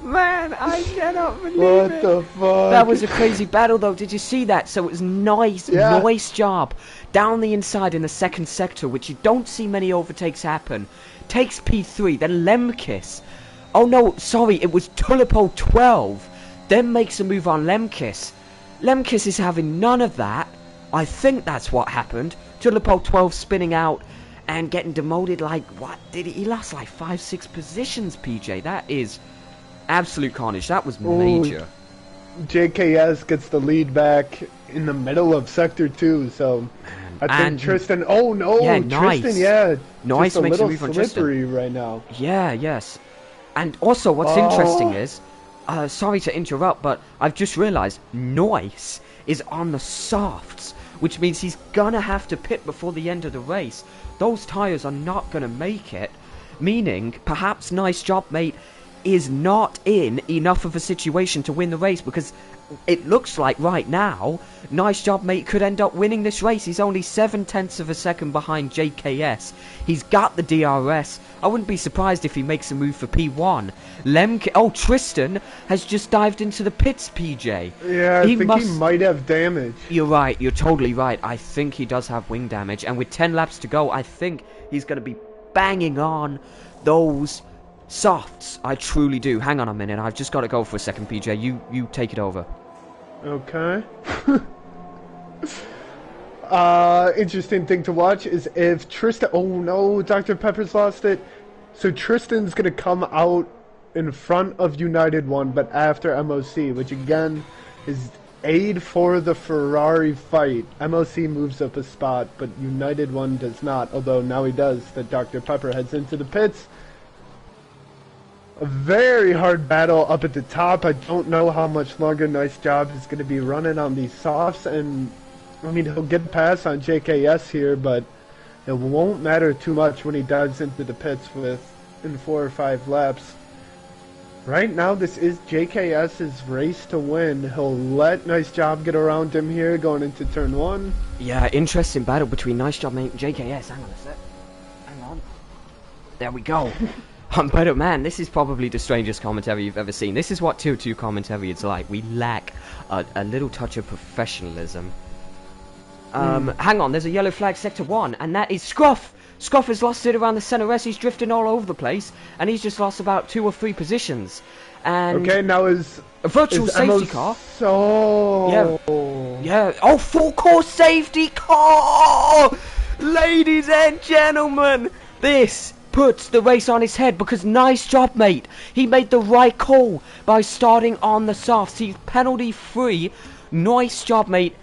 Man, I cannot believe it. What the fuck? That was a crazy battle, though. Did you see that? So it was nice job. Down the inside in the second sector, which you don't see many overtakes happen. Takes P3, then Lemkis. Oh no, sorry, it was Tulipo 12. Then makes a move on Lemkis. Lemkis is having none of that. I think that's what happened. Tulipo 12 spinning out and getting demoted like, what did he lost like 5-6 positions, PJ. That is absolute carnage. That was major. JKS gets the lead back in the middle of Sector 2, so I think Tristan... Oh, no! Yeah, Tristan, Nice just a makes a little move on slippery Tristan. right now. Yeah, yes. And also, what's interesting is... sorry to interrupt, but I've just realised Noise is on the softs, which means he's gonna have to pit before the end of the race. Those tyres are not gonna make it, meaning perhaps Nice Job Mate is not in enough of a situation to win the race, because it looks like right now Nice Job Mate could end up winning this race. He's only 7/10 of a second behind JKS. He's got the DRS. I wouldn't be surprised if he makes a move for P1. Tristan has just dived into the pits, PJ. Yeah, I think he might have damage. You're right, you're totally right. I think he does have wing damage, and with 10 laps to go, I think he's going to be banging on those softs. I truly do. Hang on a minute, I've just got to go for a second, PJ. You take it over. Okay. Interesting thing to watch is if Tristan... Oh no, Dr. Pepper's lost it. So Tristan's going to come out in front of United 1, but after MOC, which again is aid for the Ferrari fight. MOC moves up a spot, but United 1 does not, although now he does. That Dr. Pepper heads into the pits. A very hard battle up at the top. I don't know how much longer Nice Job is going to be running on these softs, and I mean, he'll get a pass on JKS here, but it won't matter too much when he dives into the pits in 4 or 5 laps. Right now, this is JKS's race to win. He'll let Nice Job get around him here going into turn 1. Yeah, interesting battle between Nice Job Mate and JKS. Hang on a sec. Hang on. There we go. But man, this is probably the strangest commentary you've ever seen. This is what Tier 2 commentary is like. We lack a little touch of professionalism. Hang on, there's a yellow flag sector 1, and that is Scruff! Scruff has lost it around the centre rest. He's drifting all over the place, and he's just lost about 2 or 3 positions. And okay, now is a virtual safety car. So yeah. Oh, full course safety car! Ladies and gentlemen, this puts the race on his head, because Nice Job Mate, he made the right call by starting on the softs. He's penalty free. Nice Job Mate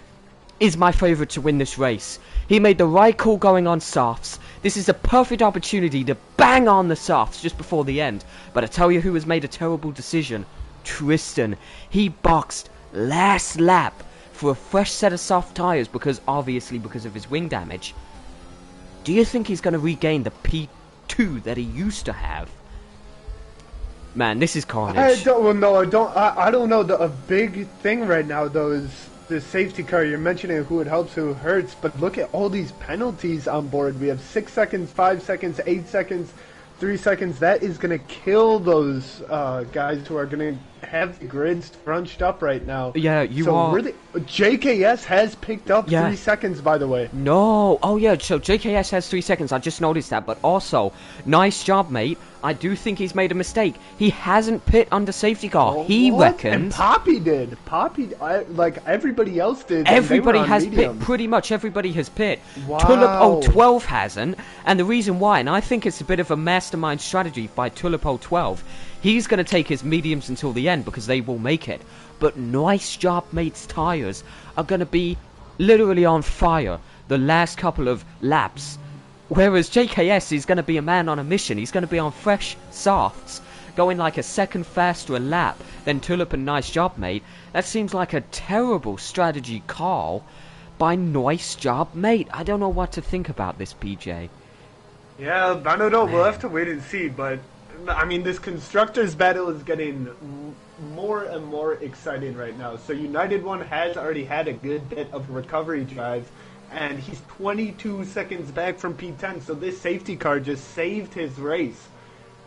is my favourite to win this race. He made the right call going on softs. This is a perfect opportunity to bang on the softs just before the end. But I tell you who has made a terrible decision. Tristan. He boxed last lap for a fresh set of soft tyres, because of his wing damage. Do you think he's going to regain the P2 that he used to have? Man, this is carnage. I don't know. A big thing right now, though, is the safety car. You're mentioning who it helps, who it hurts, but look at all these penalties on board. We have 6 seconds, 5 seconds, 8 seconds, 3 seconds. That is going to kill those guys who are going to have the grids crunched up right now. Yeah, really, JKS has picked up 3 seconds, by the way. No. Oh, yeah, so JKS has 3 seconds. I just noticed that. But also, Nice Job Mate, I do think he's made a mistake. He hasn't pit under safety car. He reckons... And Poppy did. Like everybody else did. Everybody has pit. Pretty much everybody has pit. Wow. Tulip 012 hasn't. And the reason why, and I think it's a bit of a mastermind strategy by Tulip 012, he's going to take his mediums until the end, because they will make it. But Nice Job Mate's tyres are going to be literally on fire the last couple of laps. Whereas JKS is going to be a man on a mission. He's going to be on fresh softs, going like a second faster a lap than Tulip and Nice Job Mate. That seems like a terrible strategy call by Nice Job Mate. I don't know what to think about this, PJ. Yeah, I don't know. We'll have to wait and see, but I mean, this constructors battle is getting more and more exciting right now. So United 1 has already had a good bit of recovery drive, and he's 22 seconds back from P10, so this safety car just saved his race.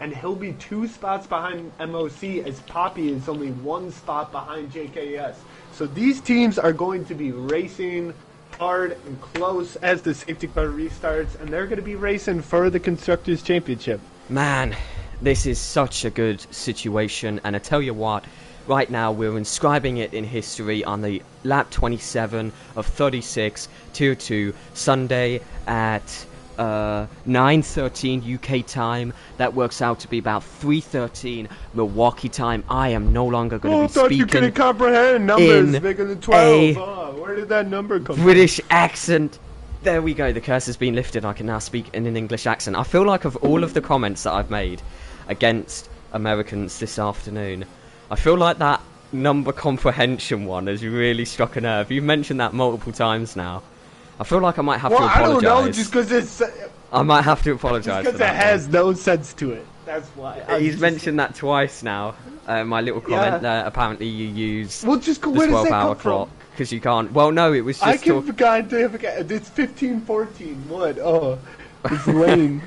And he'll be 2 spots behind MOC, as Poppy is only 1 spot behind JKS. So these teams are going to be racing hard and close as the safety car restarts, and they're going to be racing for the Constructors' Championship. Man, this is such a good situation, and I tell you what, right now we're inscribing it in history on the lap 27 of 36, Tier 2, Sunday at 9:13 UK time. That works out to be about 3:13 Milwaukee time. I am no longer going to be speaking. You couldn't comprehend numbers bigger than 12. Where did that number come from? British accent. There we go. The curse has been lifted. I can now speak in an English accent. I feel like of all of the comments that I've made against Americans this afternoon, I feel like that number comprehension one has really struck a nerve. You've mentioned that multiple times now. I feel like I might have Well, to I don't apologise. know, just because it's... I might have to apologise for Because it that. has no sense to it. That's why. He's mentioned that twice now. My little comment there. Apparently, you use Well, just the where does that 12-hour come from? clock because you can't. Well, no, it was just. I can goddamn forget. It's 15:14. What? Oh, it's lame.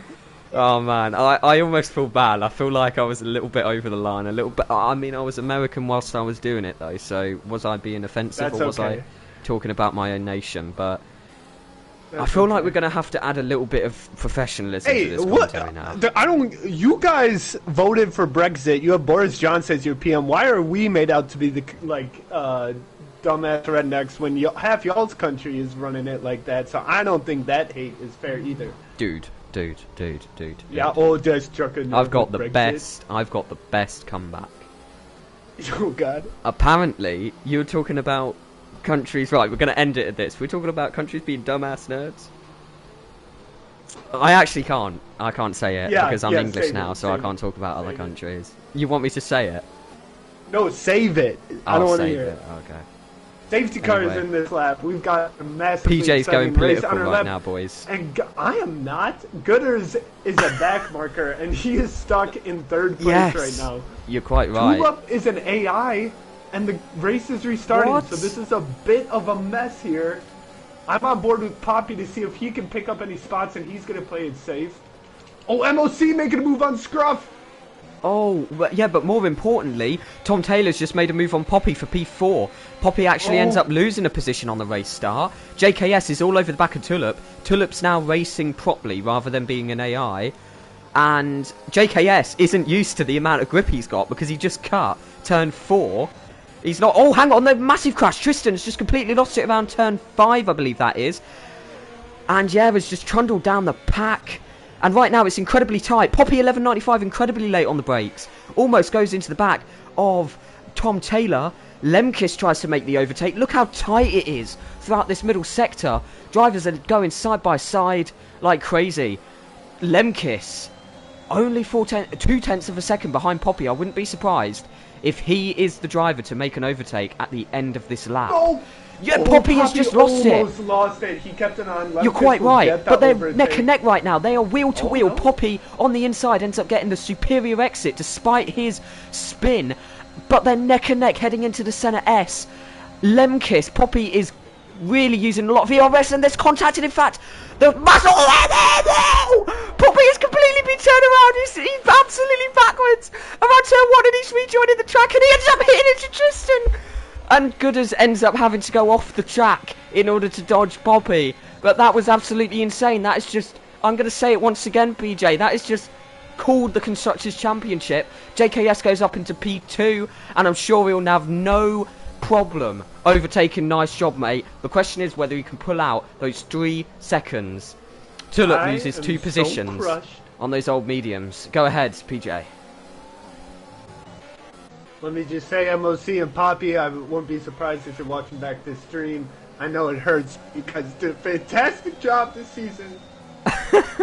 Oh man, I almost feel bad. I feel like I was a little bit over the line, a little bit. I mean, I was American whilst I was doing it though. So was I being offensive That's or was okay. I talking about my own nation? But That's I feel okay. like we're gonna have to add a little bit of professionalism to Hey, this what? commentary now. I don't. You guys voted for Brexit. You have Boris Johnson as your PM. Why are we made out to be the dumbass rednecks when half y'all's country is running it like that? So I don't think that hate is fair either. Dude. Yeah, oh, just trucking. I've got the Brexit. best. I've got the best comeback. Oh God. Apparently, you were talking about countries. Right, we're going to end it at this. We're talking about countries being dumbass nerds. I actually can't. I can't say it because I'm English now, so I can't talk about other countries. You want me to say it? No, save it. I don't want to hear it. Okay. Safety cars Anyway. in this lap. We've got a massive. PJ's going political right now, boys. And I am not. Gooders is a back marker, and he is stuck in third place right now. You're quite right. Tulip is an AI, and the race is restarting. What? So this is a bit of a mess here. I'm on board with Poppy to see if he can pick up any spots, and he's going to play it safe. Oh, MOC making a move on Scruff. Oh, but more importantly, Tom Taylor's just made a move on Poppy for P4. Poppy actually ends up losing a position on the race start. JKS is all over the back of Tulip. Tulip's now racing properly rather than being an AI. And JKS isn't used to the amount of grip he's got because he just cut turn 4. He's not... Oh, hang on, the massive crash. Tristan's just completely lost it around turn 5, I believe that is. And yeah, has just trundled down the pack. And right now it's incredibly tight. Poppy 11.95 incredibly late on the brakes. Almost goes into the back of Tom Taylor. Lemkis tries to make the overtake. Look how tight it is throughout this middle sector. Drivers are going side by side like crazy. Lemkis only 2/10 of a second behind Poppy. I wouldn't be surprised if he is the driver to make an overtake at the end of this lap. Oh. Yeah, Poppy has just lost it. Almost lost it. He kept it on. You're quite right, but they're neck and neck right now. They are wheel to wheel. Poppy on the inside ends up getting the superior exit despite his spin, but they're neck and neck heading into the centre S. Lemkis, Poppy is really using a lot of ERS, and there's contact, and in fact, the muscle. Poppy has completely been turned around. He's absolutely backwards around turn 1, and he's rejoining the track, and he ends up hitting into Tristan. And Gooders ends up having to go off the track in order to dodge Poppy. But that was absolutely insane. That is just... I'm going to say it once again, PJ. That is just called the Constructors' Championship. JKS goes up into P2. And I'm sure he'll have no problem overtaking Nice Job, mate. The question is whether he can pull out those 3 seconds. Tulip loses 2 positions on those old mediums. Go ahead, PJ. Let me just say, MOC and Poppy, I wouldn't be surprised if you're watching back this stream. I know it hurts because you did a fantastic job this season.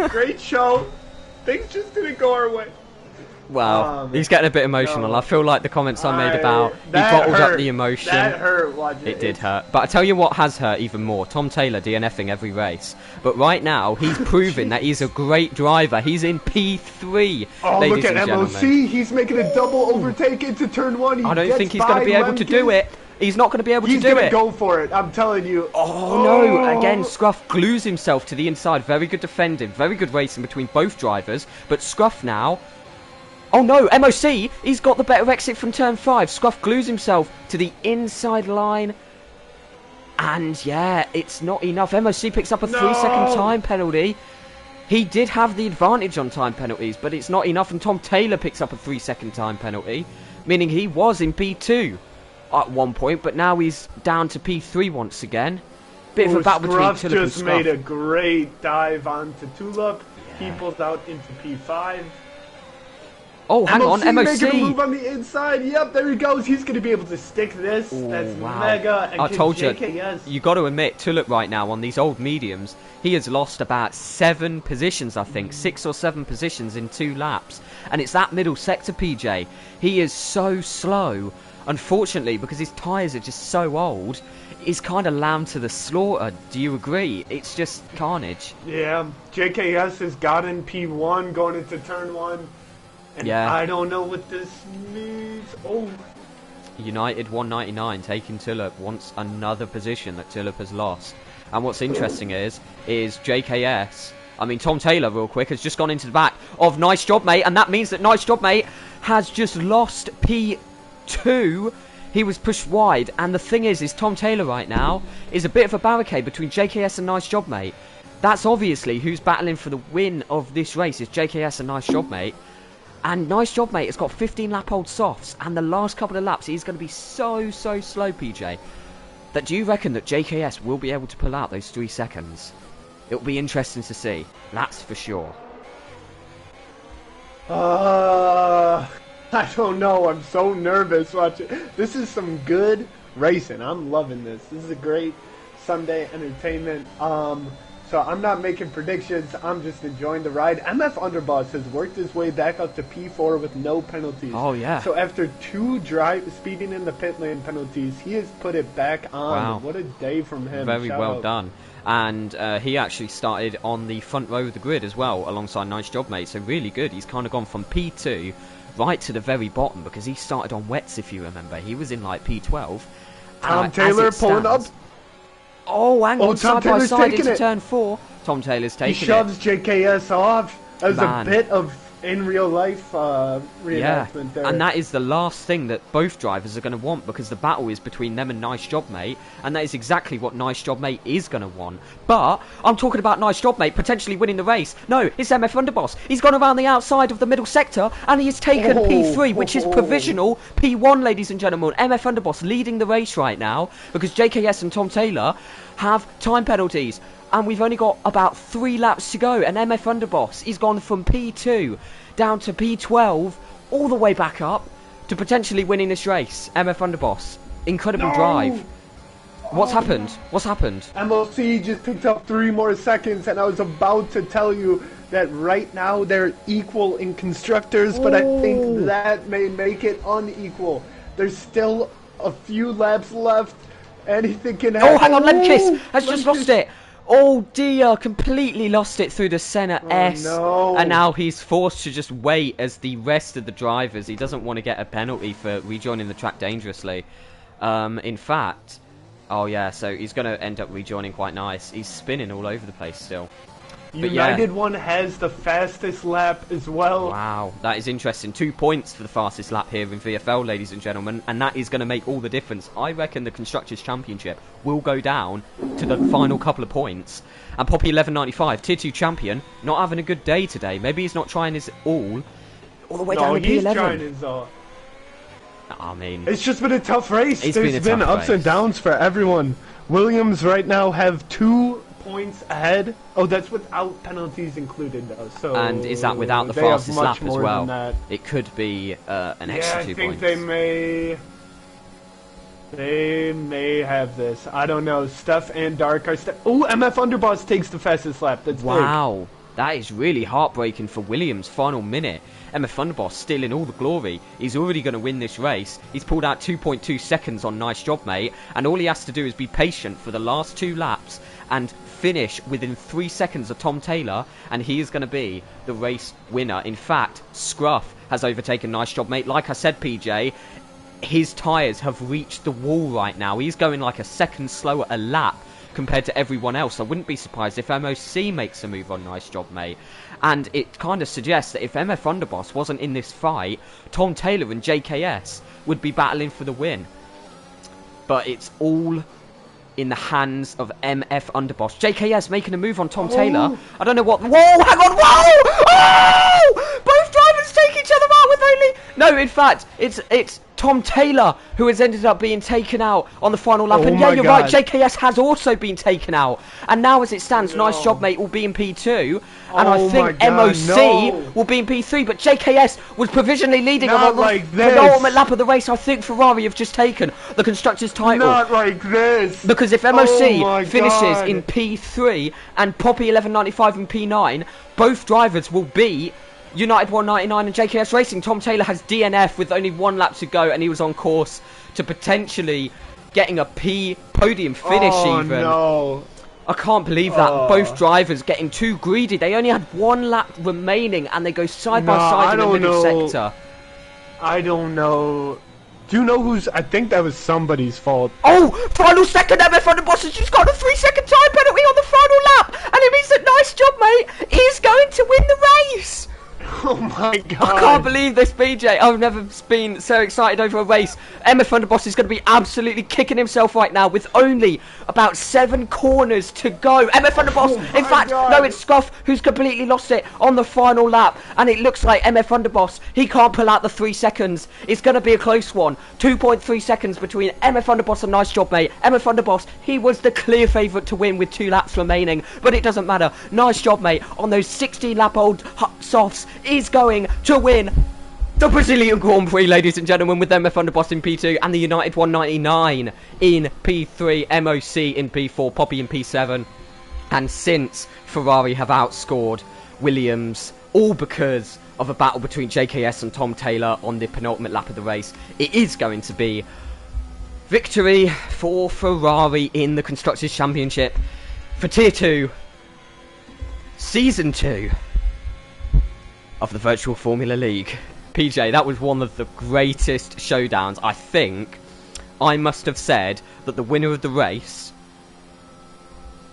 Great show. Things just didn't go our way. Wow, he's getting a bit emotional. I feel like the comments I made about he bottled up the emotion. That hurt watching it. Did hurt. But I tell you what has hurt even more. Tom Taylor DNFing every race. But right now, he's proving that he's a great driver. He's in P3, oh, ladies look at and MOC. gentlemen. He's making a double overtake into turn 1. I don't think he's going to be able to do it. He's not going to be able to do it. He's going to go for it, I'm telling you. Oh, no. Again, Scruff glues himself to the inside. Very good defending. Very good racing between both drivers. But Scruff now... Oh no, MOC, he's got the better exit from turn 5. Scruff glues himself to the inside line. And yeah, it's not enough. MOC picks up a 3-second time penalty. He did have the advantage on time penalties, but it's not enough. And Tom Taylor picks up a 3-second time penalty, meaning he was in P2 at one point, but now he's down to P3 once again. Bit of a battle between Tulip and just Scruff. made a great dive onto Tulip. Yeah. He pulls out into P5. Oh, hang on, MOC making a move on the inside. Yep, there he goes. He's going to be able to stick this. Ooh, that's wow. mega. And I told you, JKS... you got to admit, Tulip right now on these old mediums, he has lost about 7 positions, I think, 6 or 7 positions in 2 laps. And it's that middle sector, PJ. He is so slow unfortunately, because his tyres are just so old, is kind of lamb to the slaughter. Do you agree? It's just carnage. Yeah, JKS has gotten P1 going into turn 1. And Yeah. I don't know what this means. Oh. United 199 taking Tulip, wants another position that Tulip has lost. And what's interesting is JKS, I mean Tom Taylor real quick, has just gone into the back of Nice Job Mate, and that means that Nice Job Mate has just lost P2. He was pushed wide, and the thing is Tom Taylor right now is a bit of a barricade between JKS and Nice Job Mate. That's obviously who's battling for the win of this race, is JKS and Nice Job Mate. And Nice Job Mate has got 15 lap old softs, and the last couple of laps he's going to be so slow, PJ. That do you reckon that JKS will be able to pull out those 3 seconds? It'll be interesting to see, that's for sure. I don't know. I'm so nervous watching. This is some good racing. I'm loving this. This is a great Sunday entertainment. So I'm not making predictions. I'm just enjoying the ride. MF Underboss has worked his way back up to P4 with no penalties. Oh, yeah. So after 2 speeding in the pit lane penalties, he has put it back on. Wow. What a day from him. Very Shout well out. done. And he actually started on the front row of the grid as well, alongside Nice Job Mate. So really good. He's kind of gone from P2 right to the very bottom, because he started on wets, if you remember. He was in like P12. Tom Taylor pulling up. Oh, hang on, Tom side by Taylor's side taking into it. turn 4. Tom Taylor's He taking shoves it. JKS off as Man. a bit of in real life reenactment there. And that is the last thing that both drivers are going to want, because the battle is between them and Nice Job Mate, and that is exactly what Nice Job Mate is going to want. But I'm talking about Nice Job Mate potentially winning the race. No, it's MF Underboss. He's gone around the outside of the middle sector, and he has taken P3, which is provisional P1, ladies and gentlemen. MF Underboss leading the race right now, because JKS and Tom Taylor have time penalties. And we've only got about 3 laps to go, and MF Underboss, he's gone from P2 down to P12, all the way back up to potentially winning this race. MF Underboss, incredible drive. What's happened? What's happened? MLC just picked up 3 more seconds, and I was about to tell you that right now they're equal in constructors, but I think that may make it unequal. There's still a few laps left. Anything can happen. Oh, hang on, Lemkiss has just lost it. Oh dear, completely lost it through the Senna S. No. And now he's forced to just wait as the rest of the drivers. He doesn't want to get a penalty for rejoining the track dangerously. In fact, oh yeah, so he's going to end up rejoining quite nice. He's spinning all over the place still. But United yeah. one has the fastest lap as well. Wow, that is interesting. 2 points for the fastest lap here in VFL, ladies and gentlemen, and that is going to make all the difference. I reckon the Constructors' Championship will go down to the final couple of points. And Poppy 1195, Tier 2 champion, not having a good day today. Maybe he's not trying his all the way down to he's P11. trying his I mean, It's just been a tough race. It's There's been a been tough ups and race. downs for everyone. Williams right now have 2 points ahead. Oh, that's without penalties included, though. So and is that without the they have fastest much lap as more well? than that. It could be an extra 2 I points. think they may have this. I don't know. Steph and Dark are. Oh, MF Underboss takes the fastest lap. That's Wow, that is really heartbreaking for Williams. Final minute. MF Underboss stealing all the glory. He's already going to win this race. He's pulled out 2.2 seconds on Nice Job Mate, and all he has to do is be patient for the last 2 laps and finish within 3 seconds of Tom Taylor, and he is going to be the race winner. In fact, Scruff has overtaken Nice Job Mate. Like I said, PJ, his tyres have reached the wall right now. He's going like a second slower a lap compared to everyone else. I wouldn't be surprised if MOC makes a move on Nice Job Mate. And it kind of suggests that if MF Underboss wasn't in this fight, Tom Taylor and JKS would be battling for the win. But it's all in the hands of MF Underboss. JKS making a move on Tom Taylor. I don't know what... Whoa, hang on, whoa! Oh! Both drivers take each other out with only... No, in fact, it's Tom Taylor who has ended up being taken out on the final lap. And yeah, you're right, JKS has also been taken out. And now as it stands, Nice Job Mate will be in P2. And I think MOC will be in P3. But JKS was provisionally leading on the penultimate lap of the race. I think Ferrari have just taken the Constructors' title. Not like this. Because if MOC finishes in P3 and Poppy 1195 in P9, both drivers will be United 199 and JKS Racing. Tom Taylor has DNF with only 1 lap to go, and he was on course to potentially getting a P podium finish even. No. I can't believe that. Both drivers getting too greedy. They only had 1 lap remaining, and they go side by side in the middle sector. I don't know. Do you know who's... I think that was somebody's fault. Oh! Final second, MF on the boss, and she's got a 3-second time penalty on the final lap! And it means that Nice Job Mate is going to win the race! Oh my god. I can't believe this, BJ. I've never been so excited over a race. MF Thunderboss is going to be absolutely kicking himself right now with only about 7 corners to go. MF Thunderboss, in fact, no, it's Scuff who's completely lost it on the final lap. And it looks like MF Thunderboss, he can't pull out the 3 seconds. It's going to be a close one. 2.3 seconds between MF Thunderboss and Nice Job Mate. MF Thunderboss, he was the clear favourite to win with 2 laps remaining. But it doesn't matter. Nice Job Mate on those 16-lap-old softs is going to win the Brazilian Grand Prix, ladies and gentlemen, with MF Thunderboss in P2 and the United 199 in P3, MOC in P4, Poppy in P7. And since Ferrari have outscored Williams, all because of a battle between JKS and Tom Taylor on the penultimate lap of the race, it is going to be victory for Ferrari in the Constructors' Championship for Tier 2, Season 2 of the Virtual Formula League. PJ, that was one of the greatest showdowns. I think I must have said that the winner of the race,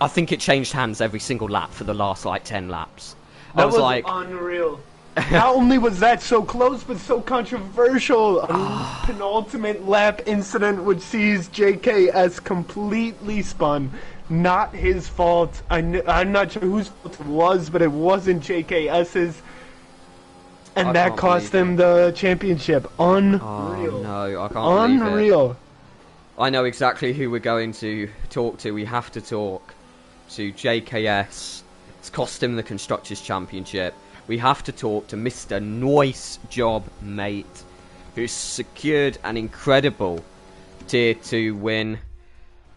I think it changed hands every single lap for the last like 10 laps. That was like unreal. Not only was that so close, but so controversial. A penultimate lap incident which sees JKS completely spun. Not his fault. I'm not sure whose fault it was, but it wasn't JKS's. And that cost them the championship. Unreal. Oh, no, I can't believe it. Unreal. I know exactly who we're going to talk to. We have to talk to JKS. It's cost him the Constructors' Championship. We have to talk to Mr. Nice Job Mate, who's secured an incredible Tier 2 win.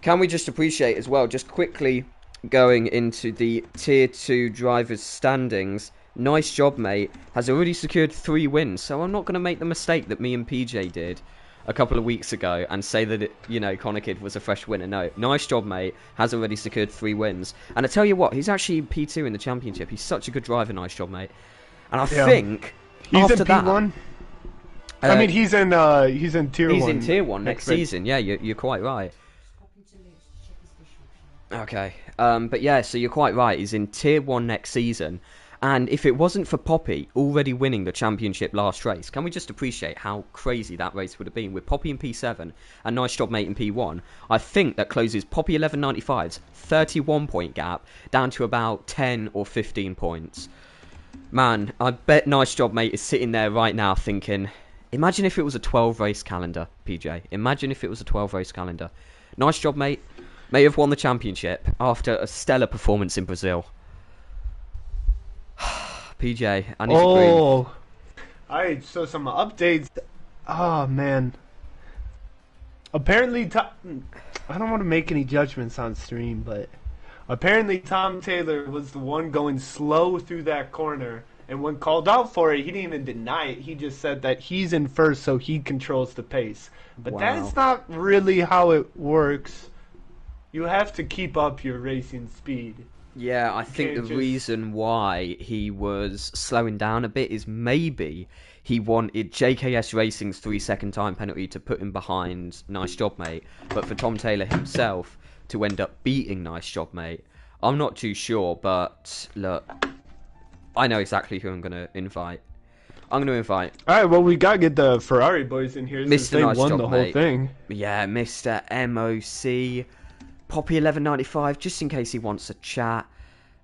Can we just appreciate as well, just quickly going into the Tier 2 drivers' standings, Nice Job Mate has already secured 3 wins, so I'm not going to make the mistake that me and PJ did a couple of weeks ago and say that, it, you know, Connor Kidd was a fresh winner. No, Nice Job Mate has already secured 3 wins. And I tell you what, he's actually P2 in the championship. He's such a good driver, Nice Job Mate. And I think he's after in P1. I mean, he's in Tier 1. He's in Tier 1 next season. Yeah, you're quite right. Okay, but yeah, so you're quite right. He's in Tier 1 next season. And if it wasn't for Poppy already winning the championship last race, can we just appreciate how crazy that race would have been with Poppy in P7 and Nice Job Mate in P1? I think that closes Poppy 1195's 31-point gap down to about 10 or 15 points. Man, I bet Nice Job Mate is sitting there right now thinking, imagine if it was a 12-race calendar, PJ. Imagine if it was a 12-race calendar. Nice Job Mate may have won the championship after a stellar performance in Brazil. PJ, I need to breathe. Alright, so some updates. Oh, man. Apparently, I don't want to make any judgments on stream, but apparently Tom Taylor was the one going slow through that corner. And when called out for it, he didn't even deny it. He just said that he's in first, so he controls the pace. But that's not really how it works. You have to keep up your racing speed. Yeah, I think the reason why he was slowing down a bit is maybe he wanted JKS Racing's 3-second time penalty to put him behind Nice Job Mate, but for Tom Taylor himself to end up beating Nice Job Mate. I'm not too sure, but look, I know exactly who I'm going to invite. I'm going to invite... Alright, well, we got to get the Ferrari boys in here since they won the whole thing. Yeah, Mr. MOC... Poppy 1195, just in case he wants a chat.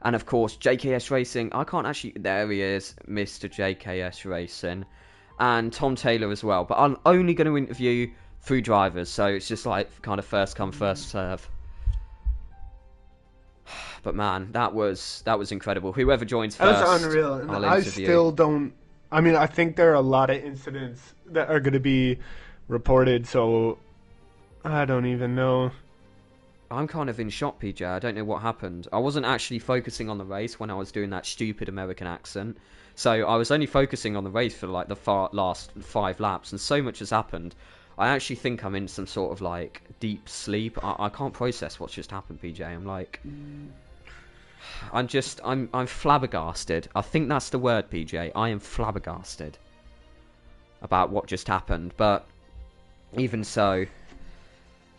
And of course, JKS Racing. I can't actually... There he is, Mr. JKS Racing. And Tom Taylor as well. But I'm only going to interview 3 drivers. So it's just like kind of first come, first serve. But man, that was incredible. Whoever joins first, that was unreal. And I still don't... I mean, I think there are a lot of incidents that are going to be reported. So I don't even know. I'm kind of in shock, PJ. I don't know what happened. I wasn't actually focusing on the race when I was doing that stupid American accent. So I was only focusing on the race for like the last 5 laps, and so much has happened. I actually think I'm in some sort of like deep sleep. I can't process what's just happened, PJ. I'm like, I'm flabbergasted. I think that's the word, PJ. I am flabbergasted about what just happened. But even so,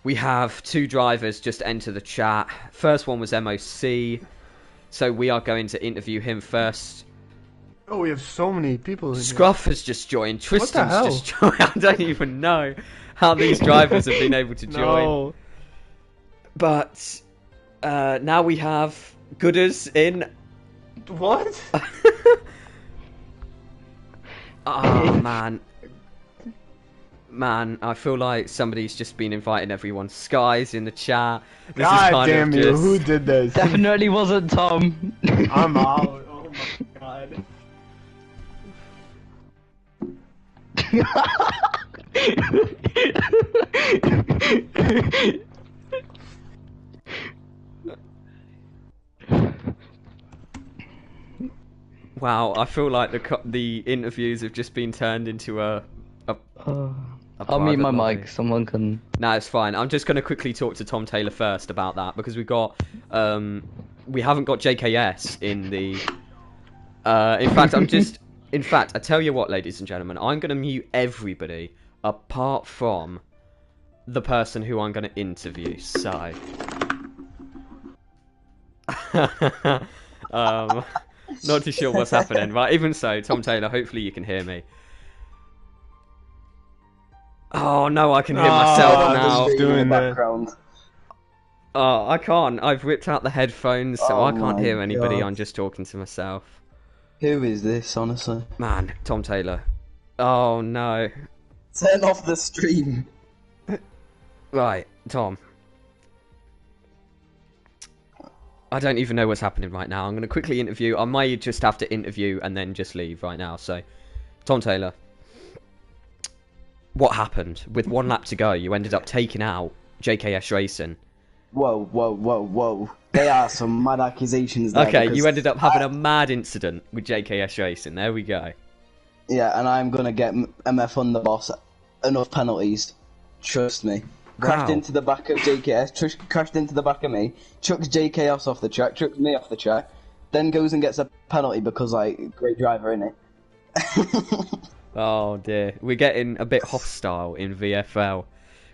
we have 2 drivers just enter the chat. First one was MOC, so we are going to interview him first. Oh, we have so many people in Scruff has just joined. Tristan's hell? just joined. I don't even know how these drivers have been able to join. No. But now we have Gooders in. What? Oh, man. Man, I feel like somebody's just been inviting everyone. Sky's in the chat. This God is kind damn of you, just... who did this? Definitely wasn't Tom. I'm out. Oh my god. Wow, I feel like the interviews have just been turned into a I'll mute my private lobby. mic. Someone can. No, it's fine. I'm just going to quickly talk to Tom Taylor first about that, because we've got we haven't got JKS in the in fact, I tell you what, ladies and gentlemen, I'm going to mute everybody apart from the person who I'm going to interview. So not too sure what's happening, but even so, Tom Taylor, hopefully you can hear me. Oh no, I can hear myself now. Doing background. Oh, I can't. I've ripped out the headphones, so I can't my hear anybody. God. I'm just talking to myself. Who is this, honestly? Man, Tom Taylor. Oh no. Turn off the stream. Right, Tom. I don't even know what's happening right now. I'm going to quickly interview. I might just have to interview and then just leave right now. So, Tom Taylor. What happened? With 1 lap to go, you ended up taking out JKS Racing. Whoa, whoa, whoa, whoa. They are some mad accusations there. Okay, because you ended up having a mad incident with JKS Racing. There we go. Yeah, and I'm gonna get MF Underboss enough penalties. Trust me. Crashed Wow. into the back of JKS, crashed into the back of me, chucks JKS off the track, chucks me off the track, then goes and gets a penalty because, like, great driver, innit? Oh dear. We're getting a bit hostile in VFL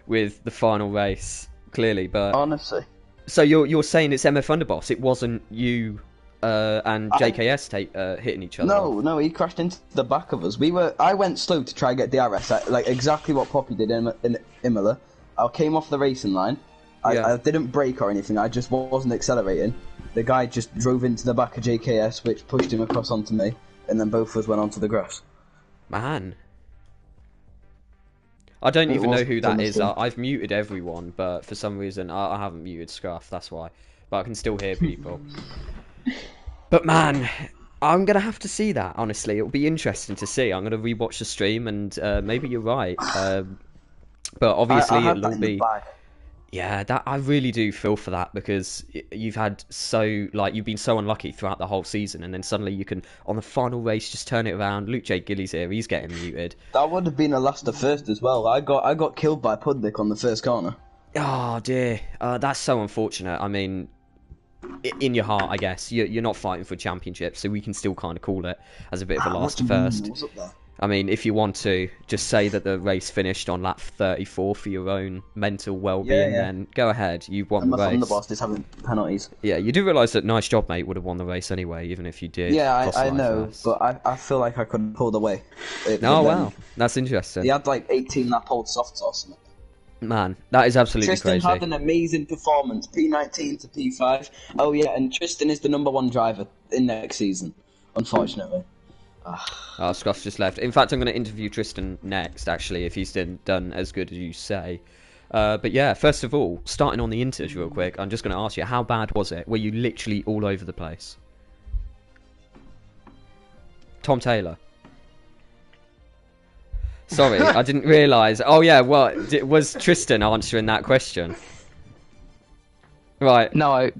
with the final race, clearly, but... Honestly. So you're saying it's MF Underboss, it wasn't you and JKS hitting each other? No, he crashed into the back of us. I went slow to try and get DRS, like exactly what Poppy did in Imola. I came off the racing line. I didn't brake or anything. I just wasn't accelerating. The guy just drove into the back of JKS, which pushed him across onto me, and then both of us went onto the grass. Man. I don't even know who that is. honestly. I've muted everyone, but for some reason I haven't muted Scruff, that's why. But I can still hear people. But man, I'm going to have to see that, honestly. It'll be interesting to see. I'm going to rewatch the stream, and maybe you're right. But obviously I have it'll that in the be... bag. Yeah, that I really do feel for that, because you've had you've been so unlucky throughout the whole season, and then suddenly you can, on the final race, just turn it around. Luke J. Gillies here, he's getting muted. That would have been a last to first as well. I got killed by Pudlick on the first corner. Oh dear, that's so unfortunate. I mean, in your heart, I guess, you're not fighting for championships, so we can still kind of call it as a bit of a last to first. I was up there. I mean, if you want to, just say that the race finished on lap 34 for your own mental well-being, Yeah. then go ahead, you've won And the my race. Thunderboss is having penalties. Yeah, you do realise that nice job, mate, would have won the race anyway, even if you did. Yeah, I fossilise know, first. but I feel like I could have pulled away. Oh, wow. That's interesting. He had like 18 lap old softs or something. Man, that is absolutely Tristan crazy. had an amazing performance, P19 to P5. Oh yeah, and Tristan is the #1 driver in next season, unfortunately. Oh, Scruff's just left. In fact, I'm going to interview Tristan next, actually, if he's done as good as you say. But yeah, first of all, starting on the inters real quick, I'm just going to ask you, how bad was it? Were you literally all over the place? Tom Taylor. Sorry, I didn't realise. Oh yeah, well, was Tristan answering that question? Right. No.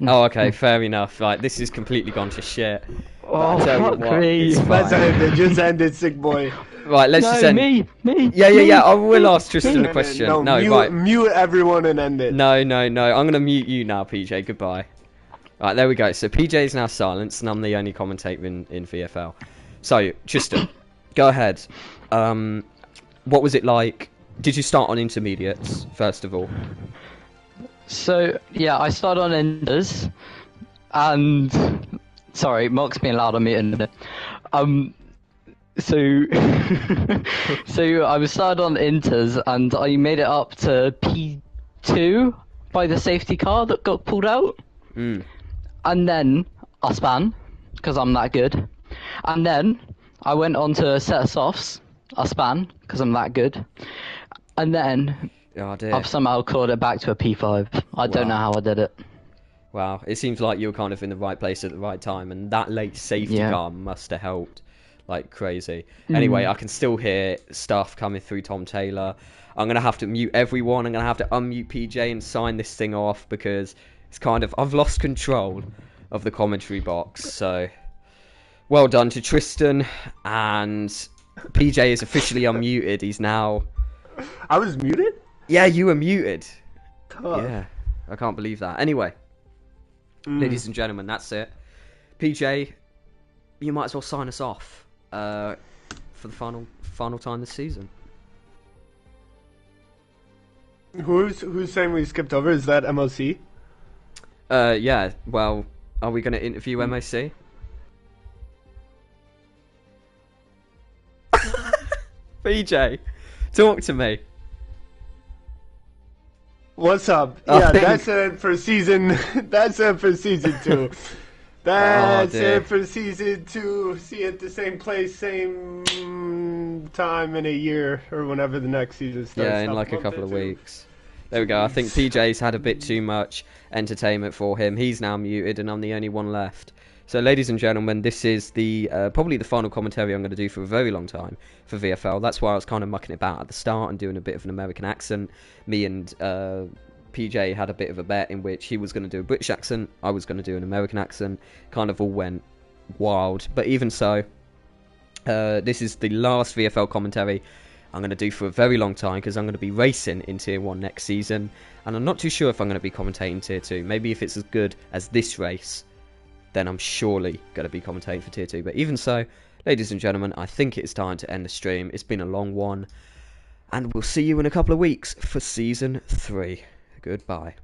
Oh, okay, fair enough. Right, this is completely gone to shit. Oh, I tell you fuck what, me. it's Let's fine. end it. Just end it, sick boy. Right, let's No, just end. me. Yeah. I will ask Tristan a No, question. no, No, mute, right. mute everyone and end it. No. I'm gonna mute you now, PJ. Goodbye. Right, there we go. So PJ is now silenced, and I'm the only commentator in VFL. So Tristan, go ahead. What was it like? Did you start on intermediates first of all? So, yeah, I started on Enders, and... Sorry, Mark's being loud on me, and so... so, I was started on Inters, and I made it up to P2 by the safety car that got pulled out. Mm. And then, I span, because I'm that good. And then, I went on to a set of softs, I span, because I'm that good. And then... Oh dear. I've somehow clawed it back to a P5. I don't know how I did it. Wow, it seems like you were kind of in the right place at the right time, and that late safety car must have helped like crazy. Anyway, I can still hear stuff coming through Tom Taylor. I'm going to have to mute everyone. I'm going to have to unmute PJ and sign this thing off because it's kind of... I've lost control of the commentary box, so... Well done to Tristan, and PJ is officially unmuted. He's now... I was muted? Yeah, you were muted. Tough. Yeah, I can't believe that. Anyway, ladies and gentlemen, that's it. PJ, you might as well sign us off for the final time this season. Who's saying we skipped over? Is that MOC? Yeah. Well, are we going to interview MOC? PJ, talk to me. What's up? I Yeah, think- that's it for season. That's it for season 2. That's dear. it for season 2. See you at the same place, same time in a year or whenever the next season starts. Yeah, in Have like a month couple or of two. weeks. There we go. I think PJ's had a bit too much entertainment for him. He's now muted, and I'm the only one left. So, ladies and gentlemen, this is the probably the final commentary I'm going to do for a very long time for VFL. That's why I was kind of mucking about at the start and doing a bit of an American accent. Me and PJ had a bit of a bet in which he was going to do a British accent, I was going to do an American accent. Kind of all went wild. But even so, this is the last VFL commentary I'm going to do for a very long time because I'm going to be racing in Tier 1 next season. And I'm not too sure if I'm going to be commentating Tier 2. Maybe if it's as good as this race, then I'm surely going to be commentating for Tier 2. But even so, ladies and gentlemen, I think it's time to end the stream. It's been a long one. And we'll see you in a couple of weeks for Season 3. Goodbye.